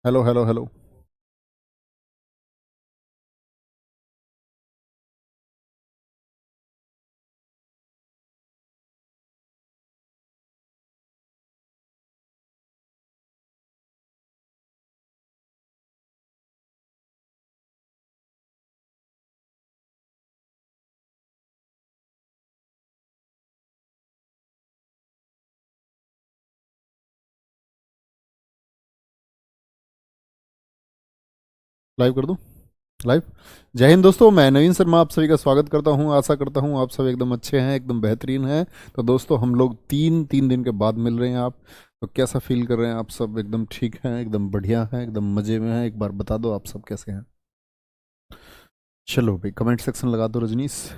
Hello hello hello. Live कर दूं? Live. जय हिंद दोस्तों, मैं नवीन शर्मा आप सभी का स्वागत करता हूं। आशा करता हूं आप सब एकदम अच्छे हैं, एकदम बेहतरीन हैं। तो दोस्तों, हम लोग तीन तीन दिन के बाद मिल रहे हैं। आप तो कैसा फील कर रहे हैं? आप सब एकदम ठीक हैं, एकदम बढ़िया हैं, एकदम मज़े में हैं? एक बार बता दो आप सब कैसे हैं। चलो भाई, कमेंट सेक्शन लगा दो रजनीश।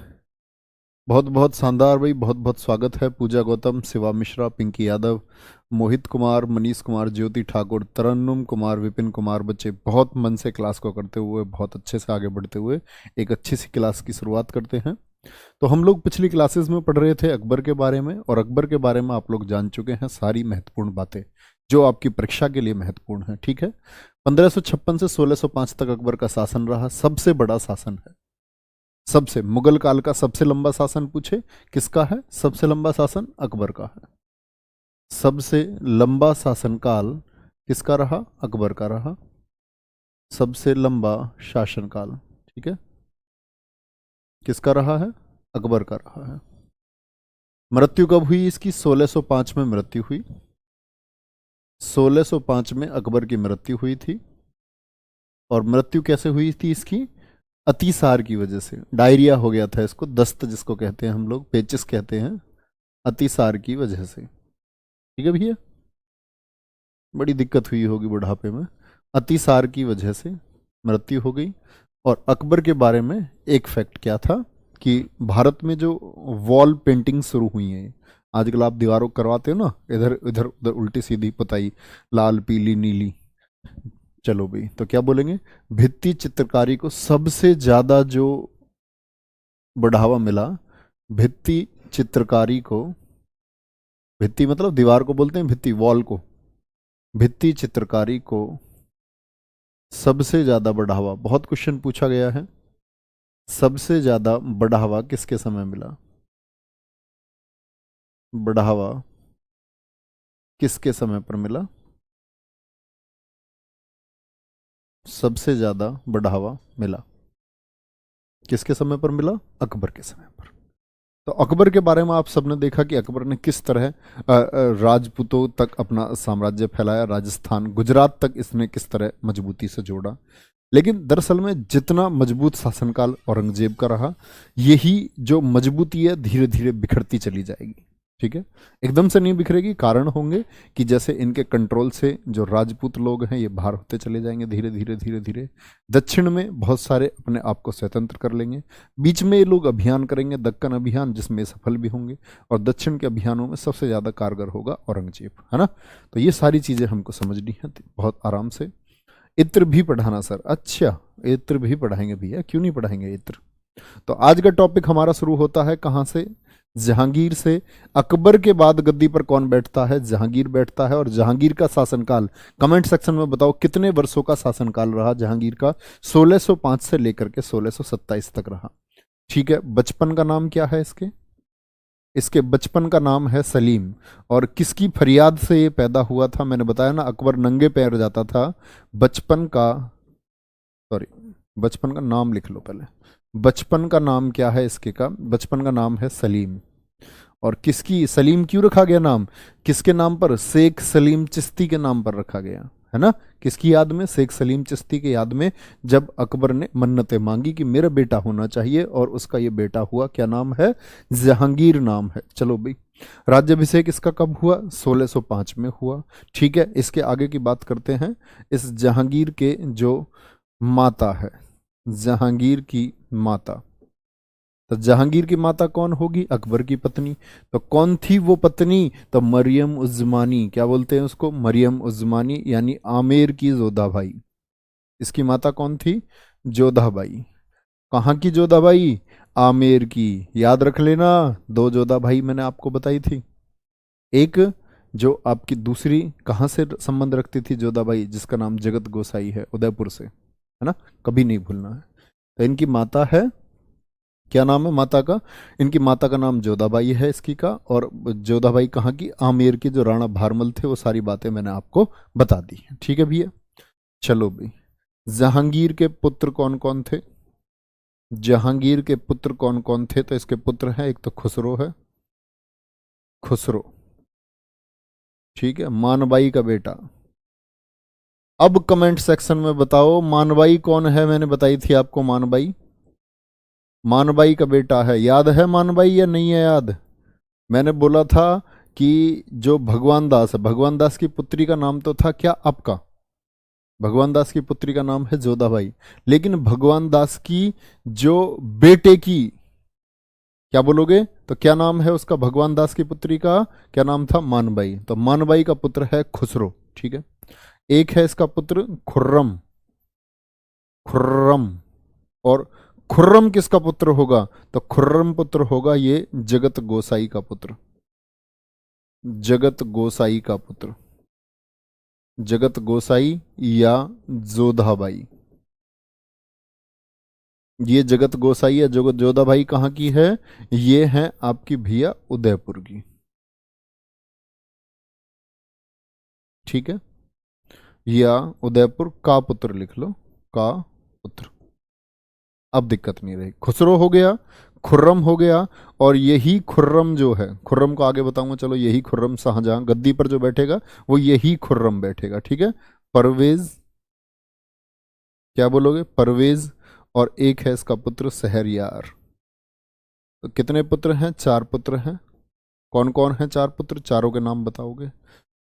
बहुत बहुत शानदार भाई, बहुत बहुत स्वागत है। पूजा गौतम, शिवा मिश्रा, पिंकी यादव, मोहित कुमार, मनीष कुमार, ज्योति ठाकुर, तरन्नुम कुमार, विपिन कुमार, बच्चे बहुत मन से क्लास को करते हुए, बहुत अच्छे से आगे बढ़ते हुए एक अच्छी सी क्लास की शुरुआत करते हैं। तो हम लोग पिछली क्लासेस में पढ़ रहे थे अकबर के बारे में, और अकबर के बारे में आप लोग जान चुके हैं सारी महत्वपूर्ण बातें जो आपकी परीक्षा के लिए महत्वपूर्ण है। ठीक है। 1556 से 1605 तक अकबर का शासन रहा, सबसे बड़ा शासन है। सबसे मुगल काल का सबसे लंबा शासन पूछे किसका है? सबसे लंबा शासन अकबर का है। सबसे लंबा शासनकाल किसका रहा? अकबर का रहा। सबसे लंबा शासनकाल, ठीक है, किसका रहा है? अकबर का रहा है। मृत्यु कब हुई इसकी? 1605 में मृत्यु हुई। 1605 में अकबर की मृत्यु हुई थी। और मृत्यु कैसे हुई थी इसकी? अतिसार की वजह से। डायरिया हो गया था इसको, दस्त जिसको कहते हैं हम लोग, पेचिस कहते हैं, अतिसार की वजह से। ठीक है भैया, बड़ी दिक्कत हुई होगी बुढ़ापे में। अतिसार की वजह से मृत्यु हो गई। और अकबर के बारे में एक फैक्ट क्या था कि भारत में जो वॉल पेंटिंग शुरू हुई है, आजकल आप दीवारों को करवाते हो ना, इधर इधर उधर उल्टी सीधी पुताई, लाल पीली नीली। चलो भाई, तो क्या बोलेंगे? भित्ति चित्रकारी को सबसे ज्यादा जो बढ़ावा मिला, भित्ति चित्रकारी को, भित्ति मतलब दीवार को बोलते हैं, भित्ति वॉल को, भित्ति चित्रकारी को सबसे ज्यादा बढ़ावा, बहुत क्वेश्चन पूछा गया है, सबसे ज्यादा बढ़ावा किसके समय मिला? बढ़ावा किसके समय पर मिला? सबसे ज्यादा बढ़ावा मिला किसके समय पर मिला? अकबर के समय पर। तो अकबर के बारे में आप सबने देखा कि अकबर ने किस तरह राजपूतों तक अपना साम्राज्य फैलाया, राजस्थान गुजरात तक इसने किस तरह मजबूती से जोड़ा। लेकिन दरअसल में जितना मजबूत शासनकाल औरंगजेब का रहा, यही जो मजबूती है धीरे धीरे बिखरती चली जाएगी। ठीक है, एकदम से नहीं बिखरेगी। कारण होंगे कि जैसे इनके कंट्रोल से जो राजपूत लोग हैं ये बाहर होते चले जाएंगे धीरे धीरे धीरे धीरे। दक्षिण में बहुत सारे अपने आप को स्वतंत्र कर लेंगे। बीच में ये लोग अभियान करेंगे, दक्कन अभियान, जिसमें सफल भी होंगे। और दक्षिण के अभियानों में सबसे ज़्यादा कारगर होगा औरंगजेब, है ना। तो ये सारी चीज़ें हमको समझनी है बहुत आराम से। इत्र भी पढ़ाना सर? अच्छा, इत्र भी पढ़ाएंगे भैया, क्यों नहीं पढ़ाएंगे इत्र। तो आज का टॉपिक हमारा शुरू होता है कहाँ से? जहांगीर से। अकबर के बाद गद्दी पर कौन बैठता है? जहांगीर बैठता है। और जहांगीर का शासनकाल कमेंट सेक्शन में बताओ कितने वर्षों का शासनकाल रहा जहांगीर का? 1605 से लेकर के 1627 तक रहा। ठीक है, बचपन का नाम क्या है इसके? इसके बचपन का नाम है सलीम। और किसकी फरियाद से ये पैदा हुआ था? मैंने बताया ना, अकबर नंगे पैर जाता था। बचपन का, सॉरी, बचपन का नाम लिख लो पहले। बचपन का नाम क्या है इसके का? बचपन का नाम है सलीम। और किसकी सलीम क्यों रखा गया नाम? किसके नाम पर? शेख सलीम चिश्ती के नाम पर रखा गया है ना। किसकी याद में? शेख सलीम चिश्ती के याद में, जब अकबर ने मन्नतें मांगी कि मेरा बेटा होना चाहिए, और उसका ये बेटा हुआ। क्या नाम है? जहांगीर नाम है। चलो भाई, राज्याभिषेक इसका कब हुआ? 1605 में हुआ। ठीक है, इसके आगे की बात करते हैं। इस जहांगीर के जो माता है, जहांगीर की माता, तो जहांगीर की माता कौन होगी? अकबर की पत्नी। तो कौन थी वो पत्नी? तो मरियम उज़्मानी। क्या बोलते हैं उसको? मरियम उज़्मानी, यानी आमेर की जोधाबाई। इसकी माता कौन थी? जोधाबाई। कहाँ की जोधाबाई? आमेर की। याद रख लेना, दो जोधाबाई मैंने आपको बताई थी। एक जो आपकी दूसरी कहाँ से संबंध रखती थी जोधाबाई, जिसका नाम जगत गोसाई है, उदयपुर से, है ना, कभी नहीं भूलना है। तो इनकी माता है, क्या नाम है माता का, इनकी माता का नाम जोधाबाई है इसकी का, और जोधाबाई कहाँ की, आमेर की जो राणा भारमल थे, वो सारी बातें मैंने आपको बता दी। ठीक है भैया, चलो भाई, जहांगीर के पुत्र कौन कौन थे, जहांगीर के पुत्र कौन कौन थे, तो इसके पुत्र हैं, एक तो खुसरो है, खुसरो, ठीक है, मानबाई का बेटा। अब कमेंट सेक्शन में बताओ मानबाई कौन है, मैंने बताई थी आपको मानबाई, मानबाई का बेटा है, याद है मानबाई या नहीं है याद? मैंने बोला था कि जो भगवान दास है, भगवान दास की पुत्री का नाम तो था क्या आपका, भगवान दास की पुत्री का नाम है जोधाबाई, लेकिन भगवान दास की जो बेटे की, क्या बोलोगे, तो क्या नाम है उसका, भगवान दास की पुत्री का क्या नाम था, मानबाई, तो मानबाई का पुत्र है खुसरो। ठीक है, एक है इसका पुत्र खुर्रम, खुर्रम, और खुर्रम किसका पुत्र होगा, तो खुर्रम पुत्र होगा ये जगत गोसाई का पुत्र, जगत गोसाई का पुत्र, जगत गोसाई या जोधाबाई, ये जगत गोसाई या जगत जोधाबाई कहाँ की है, ये है आपकी भैया उदयपुर की। ठीक है, या उदयपुर का पुत्र लिख लो, का पुत्र, अब दिक्कत नहीं रही, खुसरो हो गया, खुर्रम हो गया, और यही खुर्रम जो है, खुर्रम को आगे बताऊंगा, चलो, यही खुर्रम शाहजहां गद्दी पर जो बैठेगा वो यही खुर्रम बैठेगा। ठीक है, परवेज, क्या बोलोगे, परवेज, और एक है इसका पुत्र शहरयार। तो कितने पुत्र हैं, चार पुत्र हैं, कौन कौन है चार पुत्र, चारों के नाम बताओगे,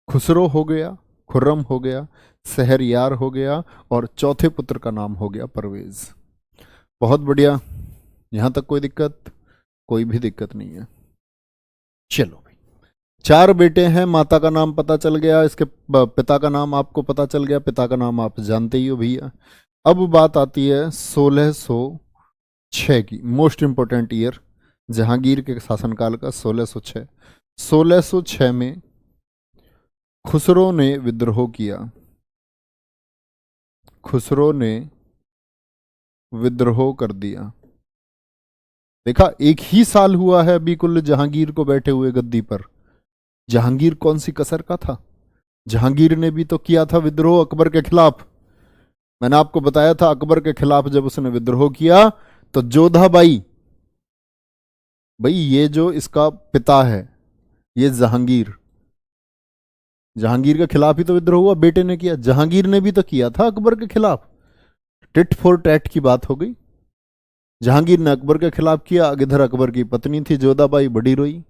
खुसरो हो गया, खुर्रम हो गया, शहरयार हो गया, और चौथे पुत्र का नाम हो गया परवेज। बहुत बढ़िया, यहां तक कोई दिक्कत, कोई भी दिक्कत नहीं है। चलो भाई, चार बेटे हैं, माता का नाम पता चल गया, इसके पिता का नाम आपको पता चल गया, पिता का नाम आप जानते ही हो भैया। अब बात आती है 1606 की, मोस्ट इंपोर्टेंट ईयर, जहांगीर के शासनकाल का 1606। 1606 में खुसरो ने विद्रोह किया, खुसरो ने विद्रोह कर दिया। देखा, एक ही साल हुआ है अभी कुल जहांगीर को बैठे हुए गद्दी पर, जहांगीर कौन सी कसर का था, जहांगीर ने भी तो किया था विद्रोह अकबर के खिलाफ। मैंने आपको बताया था अकबर के खिलाफ जब उसने विद्रोह किया तो जोधाबाई, भाई ये जो इसका पिता है ये जहांगीर, जहांगीर के खिलाफ ही तो विद्रोह हुआ, बेटे ने किया, जहांगीर ने भी तो किया था अकबर के खिलाफ, टिट फॉर टैट की बात हो गई। जहांगीर ने अकबर के खिलाफ किया, इधर अकबर की पत्नी थी जोधाबाई, बड़ी रोई।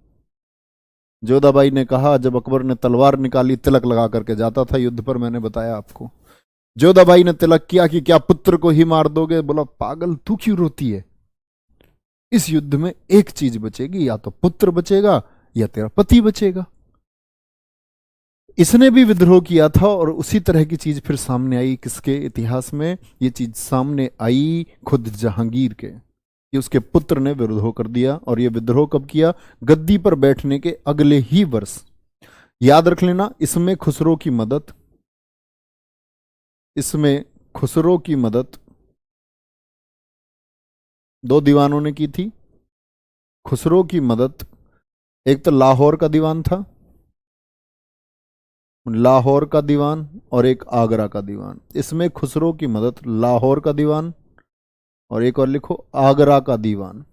जोधाबाई ने कहा, जब अकबर ने तलवार निकाली, तिलक लगा करके जाता था युद्ध पर, मैंने बताया आपको, जोधाबाई ने तिलक किया कि क्या पुत्र को ही मार दोगे, बोला पागल तू क्यों रोती है, इस युद्ध में एक चीज बचेगी, या तो पुत्र बचेगा या तेरा पति बचेगा। इसने भी विद्रोह किया था, और उसी तरह की चीज फिर सामने आई, किसके इतिहास में ये चीज सामने आई, खुद जहांगीर के, कि उसके पुत्र ने विद्रोह कर दिया। और ये विद्रोह कब किया, गद्दी पर बैठने के अगले ही वर्ष। याद रख लेना, इसमें खुसरो की मदद, इसमें खुसरो की मदद दो दीवानों ने की थी। खुसरो की मदद एक तो लाहौर का दीवान था, लाहौर का दीवान, और एक आगरा का दीवान। इसमें खुसरो की मदद लाहौर का दीवान, और एक और लिखो आगरा का दीवान,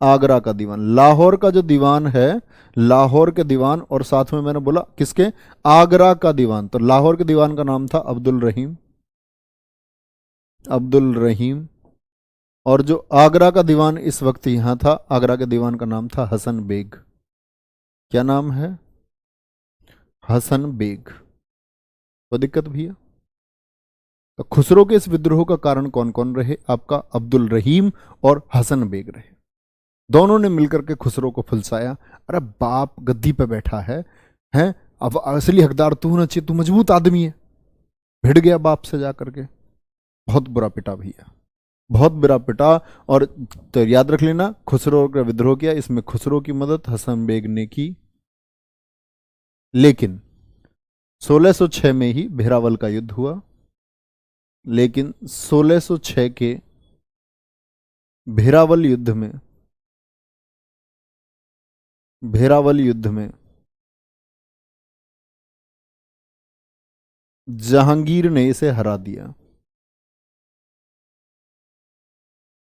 आगरा का दीवान। लाहौर का जो दीवान है, लाहौर के दीवान, और साथ में मैंने बोला किसके, आगरा का दीवान। तो लाहौर के दीवान का नाम था अब्दुल रहीम, अब्दुल रहीम, और जो आगरा का दीवान इस वक्त यहां था, आगरा के दीवान का नाम था हसन बेग। क्या नाम है, हसन बेग। तो दिक्कत भैया, तो खुसरो के इस विद्रोह का कारण कौन कौन रहे, आपका अब्दुल रहीम और हसन बेग रहे। दोनों ने मिलकर के खुसरो को फुलसाया। अरे बाप गद्दी पे बैठा है, अब असली हकदार तू होना चाहिए, तू मजबूत आदमी है, भिड़ गया बाप से जाकर के, बहुत बुरा पिटा भैया, बहुत बुरा पिटा। और तो याद रख लेना, खुसरो का विद्रोह किया, इसमें खुसरो की मदद हसन बेग ने की, लेकिन 1606 में ही भेरावल का युद्ध हुआ। लेकिन 1606 के भेरावल युद्ध में, भेरावल युद्ध में जहांगीर ने इसे हरा दिया।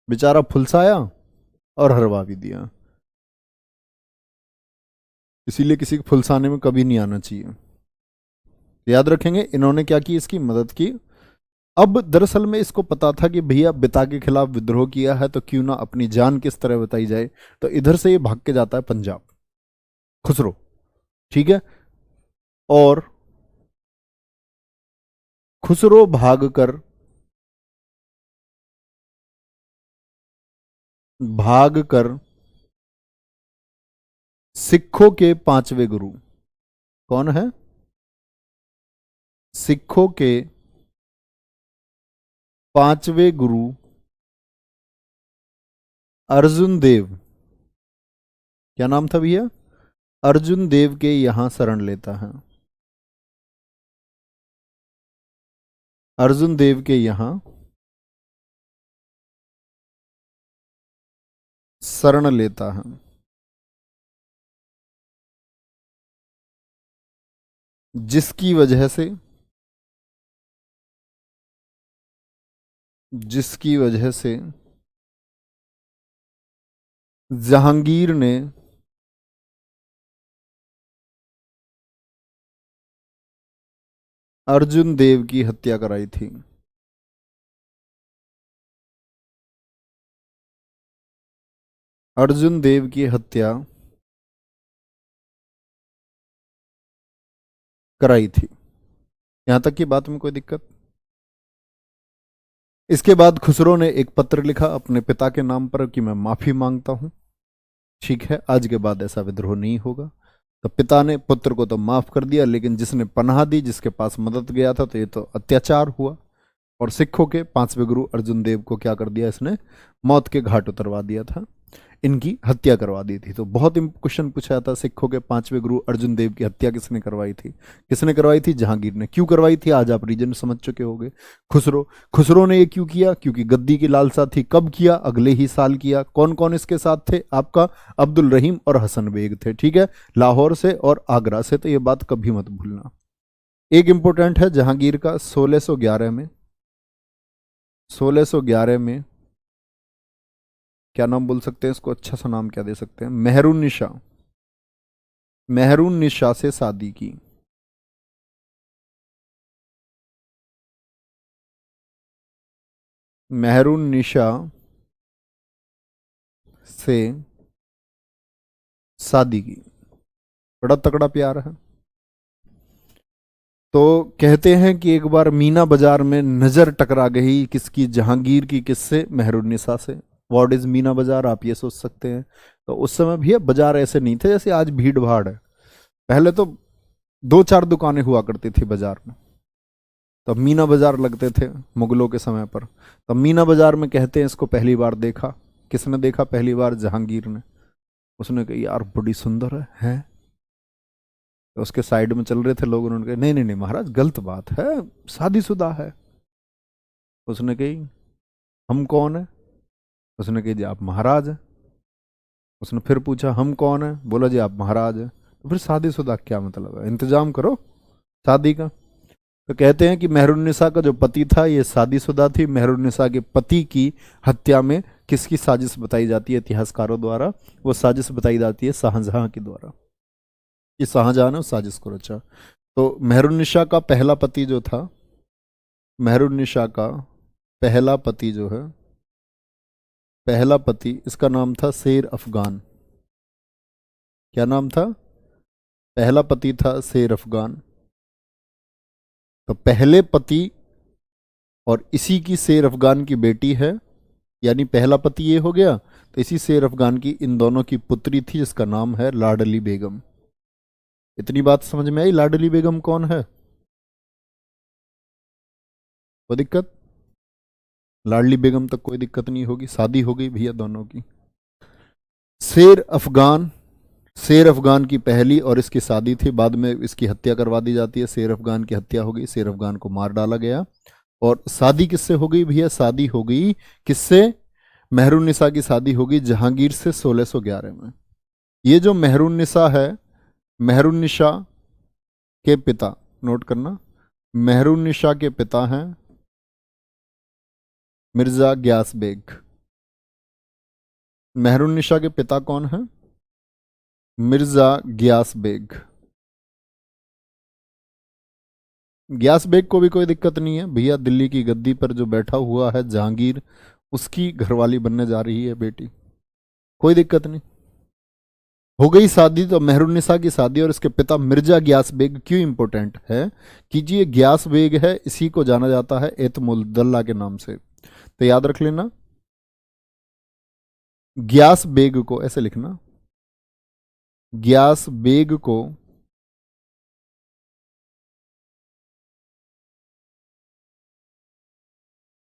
बेचारा फुलसाया और हरवा भी दिया। इसीलिए किसी को फुलसाने में कभी नहीं आना चाहिए। याद रखेंगे इन्होंने क्या की, इसकी मदद की। अब दरअसल में इसको पता था कि भैया बिता के खिलाफ विद्रोह किया है तो क्यों ना अपनी जान किस तरह बताई जाए। तो इधर से ये भाग के जाता है पंजाब, खुसरो, ठीक है। और खुसरो भाग कर सिखों के पांचवे गुरु, कौन है? सिखों के पांचवे गुरु अर्जुन देव, क्या नाम था भैया? अर्जुन देव के यहां शरण लेता है। अर्जुन देव के यहां शरण लेता है, जिसकी वजह से, जिसकी वजह से जहांगीर ने अर्जुन देव की हत्या कराई थी। अर्जुन देव की हत्या कराई थी। यहां तक की बात में कोई दिक्कत? इसके बाद खुसरो ने एक पत्र लिखा अपने पिता के नाम पर कि मैं माफी मांगता हूं, ठीक है, आज के बाद ऐसा विद्रोह नहीं होगा। तो पिता ने पुत्र को तो माफ कर दिया, लेकिन जिसने पनाह दी, जिसके पास मदद गया था, तो ये तो अत्याचार हुआ। और सिखों के पांचवें गुरु अर्जुन देव को क्या कर दिया इसने? मौत के घाट उतरवा दिया था, इनकी हत्या करवा दी थी। तो बहुत क्वेश्चन पूछा जाता, सिखों के पांचवें गुरु अर्जुन देव की हत्या किसने करवाई थी? किसने करवाई थी? जहांगीर ने। क्यों करवाई थी आज आप रीजन समझ चुके होंगे। खुसरो ने ये क्यों किया? क्योंकि गद्दी की लालसा थी। कब किया? अगले ही साल किया। कौन कौन इसके साथ थे? आपका अब्दुल रहीम और हसन बेग थे, ठीक है, लाहौर से और आगरा से। तो ये बात कभी मत भूलना। एक इंपॉर्टेंट है जहांगीर का 1611 में, 1611 में क्या नाम बोल सकते हैं इसको? अच्छा सा नाम क्या दे सकते हैं? मेहरुन्निसा, मेहरुन्निसा से शादी की। मेहरुन्निसा से शादी की। बड़ा तगड़ा प्यार है। तो कहते हैं कि एक बार मीना बाजार में नजर टकरा गई किसकी? जहांगीर की। किससे? मेहरुन्निसा से। व्हाट इज मीना बाजार? आप ये सोच सकते हैं। तो उस समय भी बाजार ऐसे नहीं थे जैसे आज भीड़ भाड़ है। पहले तो दो चार दुकानें हुआ करती थी बाजार में, तब मीना बाजार लगते थे मुगलों के समय पर। तब मीना बाजार में कहते हैं इसको पहली बार देखा। किसने देखा पहली बार? जहांगीर ने। उसने कहा यार बड़ी सुंदर है। तो उसके साइड में चल रहे थे लोग, उन्होंने कहा नहीं नहीं नहीं महाराज गलत बात है, शादीशुदा है। उसने कही हम कौन है? उसने कही जी आप महाराज हैं। उसने फिर पूछा हम कौन है? बोला जी आप महाराज हैं। तो फिर शादीशुदा क्या मतलब है? इंतजाम करो शादी का। तो कहते हैं कि मेहरुन्निसा का जो पति था ये शादीशुदा थी। मेहरुन्निसा के पति की हत्या में किसकी साजिश बताई जाती है इतिहासकारों द्वारा? वो साजिश बताई जाती है शाहजहां के द्वारा। कि शाहजहां ने उस साजिश को रचा। तो मेहरुन्निसा का पहला पति जो था, मेहरुन्निसा का पहला पति जो है, पहला पति इसका नाम था शेर अफगान। क्या नाम था? पहला पति था शेर अफगान। तो पहले पति और इसी की शेर अफगान की बेटी है, यानी पहला पति ये हो गया। तो इसी शेर अफगान की इन दोनों की पुत्री थी जिसका नाम है लाडली बेगम। इतनी बात समझ में आई? लाडली बेगम कौन है? कोई दिक्कत? लाडली बेगम तक कोई दिक्कत नहीं होगी, शादी हो गई भैया दोनों की। शेर अफगान शेर अफगान की पहली और इसकी शादी थी, बाद में इसकी हत्या करवा दी जाती है। शेर अफगान की हत्या हो गई, शेर अफगान को मार डाला गया। और शादी किससे हो गई भैया? शादी हो गई किससे? मेहरुन्निसा की शादी होगी जहांगीर से 1611 में। ये जो मेहरुन्निसा है, मेहरुन्निसा के पिता, नोट करना, मेहरुन्निसा के पिता हैं मिर्जा ग्यास बेग। मेहरुन्निसा के पिता कौन है? मिर्जा ग्यास बेग। ग्यास बेग को भी कोई दिक्कत नहीं है भैया, दिल्ली की गद्दी पर जो बैठा हुआ है जहांगीर, उसकी घरवाली बनने जा रही है बेटी, कोई दिक्कत नहीं। हो गई शादी तो मेहरुन्निसा की शादी, और इसके पिता मिर्जा ग्यास बेग क्यों इंपॉर्टेंट है कि जी ये ग्यास बेग है, इसी को जाना जाता है एतमुद्दौला के नाम से, तो याद रख लेना। ग्यास बेग को ऐसे लिखना, ग्यास बेग को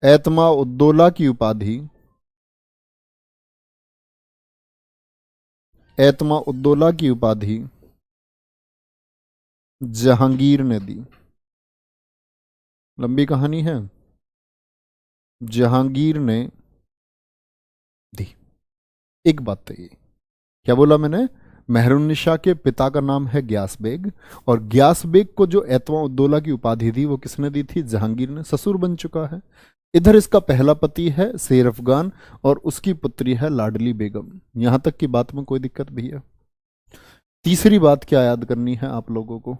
एतमा उद्दौला की उपाधि, एतमा उद्दौला की उपाधि जहांगीर ने दी। लंबी कहानी है, जहांगीर ने दी। एक बात तो ये, क्या बोला मैंने? मेहरुन्निसा के पिता का नाम है ग्यास बेग, और ग्यास बेग को जो एतमा उद्दौला की उपाधि दी वो किसने दी थी? जहांगीर ने। ससुर बन चुका है। इधर इसका पहला पति है शेर अफगान, और उसकी पुत्री है लाडली बेगम। यहां तक की बात में कोई दिक्कत भैया? तीसरी बात क्या याद करनी है आप लोगों को?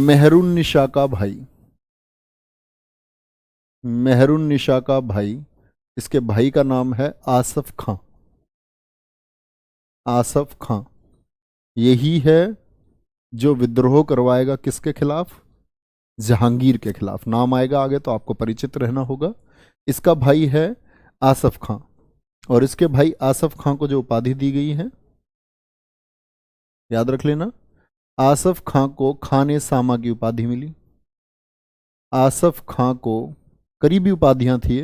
मेहरुन्निसा का भाई, मेहरुन्निसा का भाई, इसके भाई का नाम है आसफ खां। आसफ खां यही है जो विद्रोह करवाएगा किसके खिलाफ? जहांगीर के खिलाफ। नाम आएगा आगे तो आपको परिचित रहना होगा। इसका भाई है आसफ खां, और इसके भाई आसफ खां को जो उपाधि दी गई है याद रख लेना, आसफ खां को खान ए सामा की उपाधि मिली। आसफ खां को करीबी उपाधियां थी,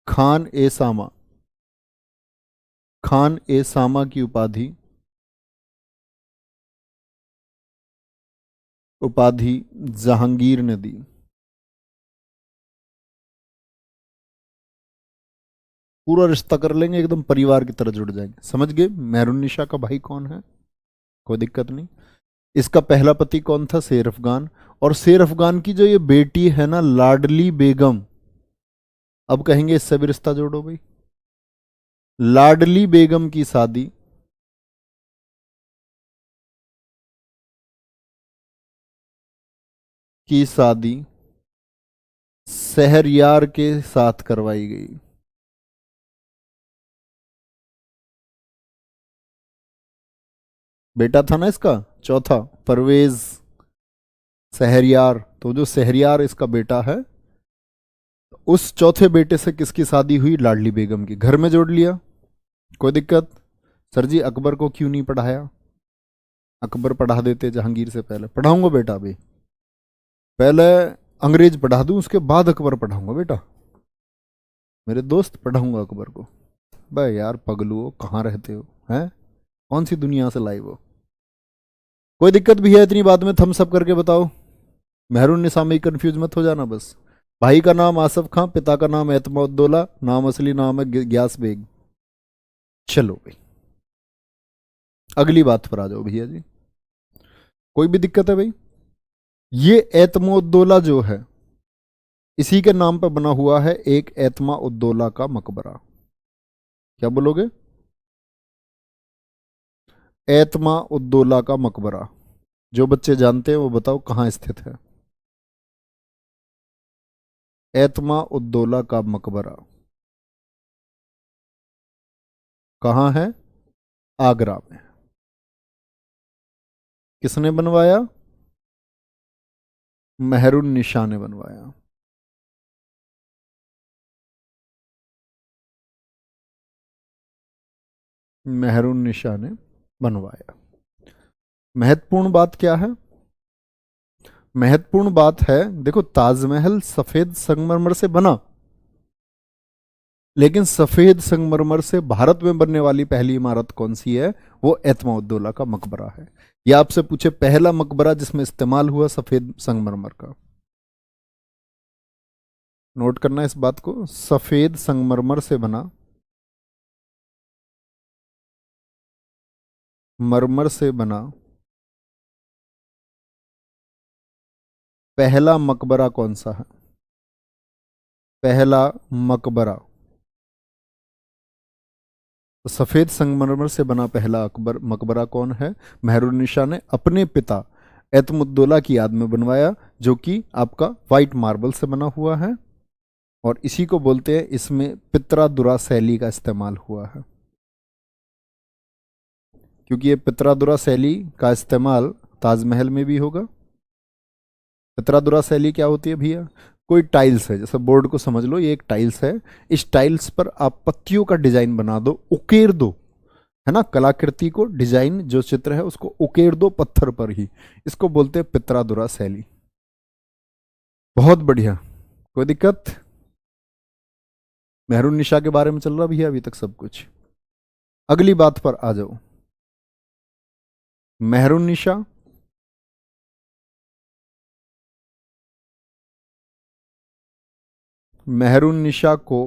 खान ए सामा, खान ए सामा की उपाधि, उपाधि जहांगीर ने दी। पूरा रिश्ता कर लेंगे, एकदम परिवार की तरह जुड़ जाएंगे। समझ गए मेहरुन्निसा का भाई कौन है? कोई दिक्कत नहीं। इसका पहला पति कौन था? शेर अफगान। और शेर अफगान की जो ये बेटी है ना लाडली बेगम, अब कहेंगे इससे भी रिश्ता जोड़ो भाई। लाडली बेगम की शादी शहरयार के साथ करवाई गई। बेटा था ना इसका चौथा, परवेज शहरयार, तो जो शहरयार इसका बेटा है, उस चौथे बेटे से किसकी शादी हुई? लाडली बेगम की। घर में जोड़ लिया, कोई दिक्कत? सर जी अकबर को क्यों नहीं पढ़ाया? अकबर पढ़ा देते जहांगीर से पहले। पढ़ाऊंगा बेटा अभी, पहले अंग्रेज पढ़ा दूं, उसके बाद अकबर पढ़ाऊंगा बेटा। मेरे दोस्त, पढ़ाऊंगा अकबर को। भाई यार पगलू, कहाँ रहते हो हैं? कौन सी दुनिया से लाए हो? कोई दिक्कत भी है इतनी बात में थम्स अप करके बताओ। मेहरुन्निसा में कंफ्यूज मत हो जाना बस। भाई का नाम आसफ खां, पिता का नाम एतमाउद्दौला, नाम असली नाम है ग्यास बेग। चलो भाई अगली बात पर आ जाओ भैया जी। कोई भी दिक्कत है भाई? ये एतमाउद्दौला जो है, इसी के नाम पर बना हुआ है एक एतमाउद्दौला का मकबरा। क्या बोलोगे? एतमाउद्दौला का मकबरा। जो बच्चे जानते हैं वो बताओ कहाँ स्थित है? एतमाउद्दौला का मकबरा कहाँ है? आगरा में। किसने बनवाया? मेहरुन्निसा ने बनवाया। मेहरुन्निसा ने बनवाया। महत्वपूर्ण बात क्या है? महत्वपूर्ण बात है, देखो ताजमहल सफेद संगमरमर से बना, लेकिन सफेद संगमरमर से भारत में बनने वाली पहली इमारत कौन सी है? वो एतमाउद्दौला का मकबरा है। या आपसे पूछे पहला मकबरा जिसमें इस्तेमाल हुआ सफेद संगमरमर का, नोट करना इस बात को, सफेद संगमरमर से बना, मरमर से बना पहला मकबरा कौन सा है? पहला मकबरा, तो सफेद संगमरमर से बना पहला अकबर मकबरा कौन है? मेहरुन्निसा ने अपने पिता एतमुद्दौला की याद में बनवाया, जो कि आपका व्हाइट मार्बल से बना हुआ है, और इसी को बोलते हैं, इसमें पित्रा शैली का इस्तेमाल हुआ है, क्योंकि ये पित्रा शैली का इस्तेमाल ताजमहल में भी होगा। पित्रा शैली क्या होती है भैया? कोई टाइल्स है, जैसे बोर्ड को समझ लो, ये एक टाइल्स है, इस टाइल्स पर आप पत्तियों का डिजाइन बना दो, उकेर दो, है ना, कलाकृति को, डिजाइन जो चित्र है उसको उकेर दो पत्थर पर ही, इसको बोलते हैं पित्रा शैली। बहुत बढ़िया, कोई दिक्कत? मेहरुन्निसा के बारे में चल रहा भैया अभी तक सब कुछ। अगली बात पर आ जाओ। मेहरुन्निसा मेहरुन्निसा को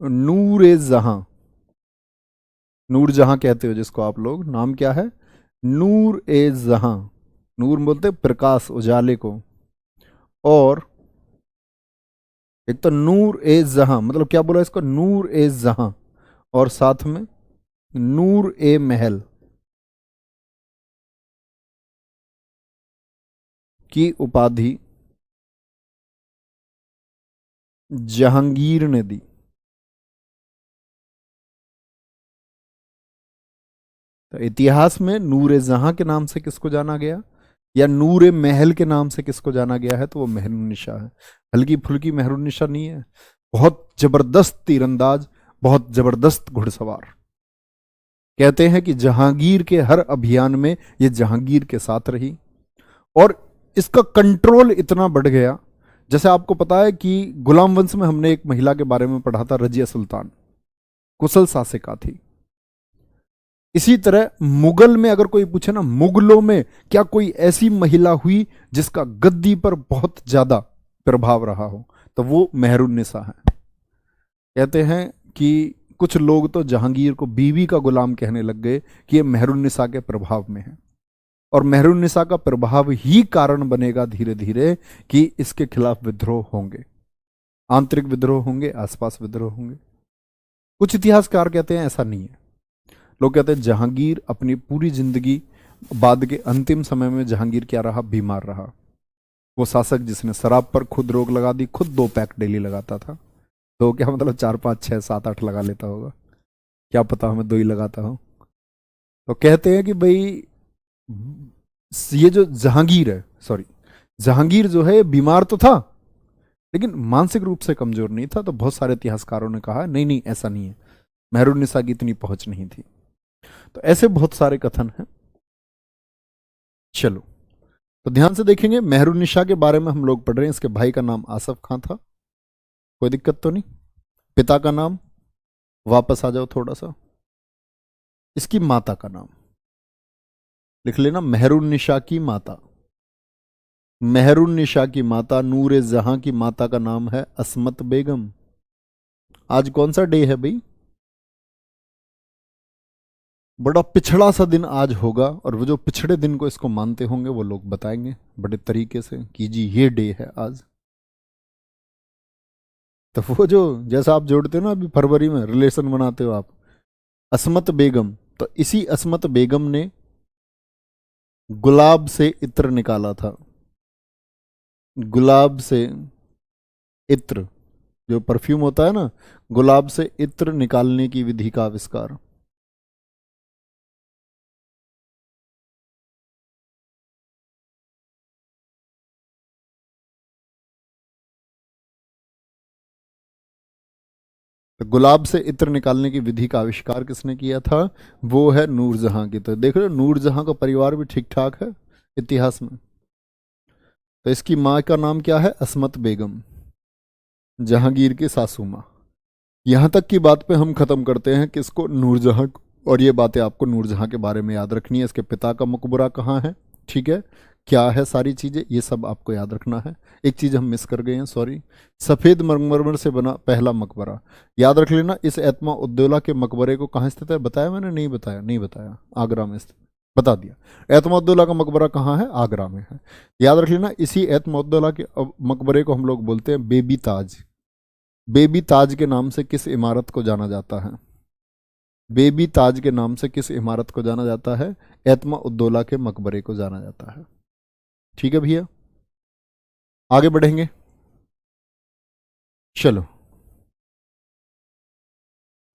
नूर ए जहां, नूर जहां कहते हो जिसको आप लोग, नाम क्या है? नूर ए जहां, नूर बोलते प्रकाश, उजाले को, और एक तो नूर ए जहां, मतलब क्या बोला इसको? नूर ए जहां, और साथ में नूर ए महल की उपाधि जहांगीर ने दी। तो इतिहास में नूर ए जहां के नाम से किसको जाना गया, या नूर ए महल के नाम से किसको जाना गया है? तो वो मेहरुन्निसा है। हल्की फुल्की मेहरुन्निसा नहीं है, बहुत जबरदस्त तीरंदाज, बहुत जबरदस्त घुड़सवार। कहते हैं कि जहांगीर के हर अभियान में ये जहांगीर के साथ रही, और इसका कंट्रोल इतना बढ़ गया, जैसे आपको पता है कि गुलाम वंश में हमने एक महिला के बारे में पढ़ा था, रजिया सुल्तान, कुशल शासिका थी। इसी तरह मुगल में अगर कोई पूछे ना, मुगलों में क्या कोई ऐसी महिला हुई जिसका गद्दी पर बहुत ज्यादा प्रभाव रहा हो? तो वो मेहरुन्निसा है। कहते हैं कि कुछ लोग तो जहांगीर को बीवी का गुलाम कहने लग गए कि ये मेहरुन्निसा के प्रभाव में है, और मेहरुन्निसा का प्रभाव ही कारण बनेगा धीरे धीरे कि इसके खिलाफ विद्रोह होंगे, आंतरिक विद्रोह होंगे, आसपास विद्रोह होंगे। कुछ इतिहासकार कहते हैं ऐसा नहीं है, लोग कहते हैं जहांगीर अपनी पूरी जिंदगी बाद के अंतिम समय में जहांगीर क्या रहा? बीमार रहा। वो शासक जिसने शराब पर खुद रोक लगा दी, खुद 2 पैक डेली लगाता था, तो क्या मतलब 4 5 6 7 8 लगा लेता होगा, क्या पता, हमें 2 ही लगाता हो। तो कहते हैं कि भाई ये जो जहांगीर है, सॉरी, जहांगीर जो है बीमार तो था लेकिन मानसिक रूप से कमजोर नहीं था। तो बहुत सारे इतिहासकारों ने कहा नहीं नहीं ऐसा नहीं है, मेहरुन्निसा की इतनी पहुंच नहीं थी। तो ऐसे बहुत सारे कथन हैं। चलो, तो ध्यान से देखेंगे, मेहरुन्निसा के बारे में हम लोग पढ़ रहे हैं। इसके भाई का नाम आसफ खां था, कोई दिक्कत तो नहीं? पिता का नाम, वापस आ जाओ थोड़ा सा, इसकी माता का नाम लिख लेना, मेहरुन्निसा की माता। मेहरुन्निसा की माता नूर ए जहां की माता का नाम है असमत बेगम। आज कौन सा डे है भाई? बड़ा पिछड़ा सा दिन आज होगा, और वो जो पिछड़े दिन को इसको मानते होंगे वो लोग बताएंगे बड़े तरीके से कि जी ये डे है आज। तो वो जो, जैसा आप जोड़ते हो ना अभी फरवरी में रिलेशन बनाते हो आप, असमत बेगम, तो इसी असमत बेगम ने गुलाब से इत्र निकाला था। गुलाब से इत्र, जो परफ्यूम होता है ना, गुलाब से इत्र निकालने की विधि का आविष्कार। तो गुलाब से इत्र निकालने की विधि का आविष्कार किसने किया था? वो है नूरजहां की। तो देख रहे हो, नूरजहां का परिवार भी ठीक ठाक है इतिहास में। तो इसकी माँ का नाम क्या है? असमत बेगम, जहांगीर की सासू माँ। यहां तक की बात पे हम खत्म करते हैं किसको? नूरजहां को। और ये बातें आपको नूरजहां के बारे में याद रखनी है। इसके पिता का मकबरा कहाँ है, ठीक है, क्या है, सारी चीजें ये सब आपको याद रखना है। एक चीज हम मिस कर गए हैं, सॉरी। सफेद संगमरमर से बना पहला मकबरा याद रख लेना। इस एतमा उद्दौला के मकबरे को कहाँ स्थित है? बताया मैंने? नहीं बताया? नहीं बताया, आगरा में स्थित, बता दिया। एतमा उद्दौला का मकबरा कहाँ है? आगरा में है। याद रख लेना, इसी एतमा उद्दौला के मकबरे को हम लोग बोलते हैं बेबी ताज। बेबी ताज के नाम से किस इमारत को जाना जाता है? बेबी ताज के नाम से किस इमारत को जाना जाता है? एतमा उद्दौला के मकबरे को जाना जाता है। ठीक है भैया, आगे बढ़ेंगे, चलो,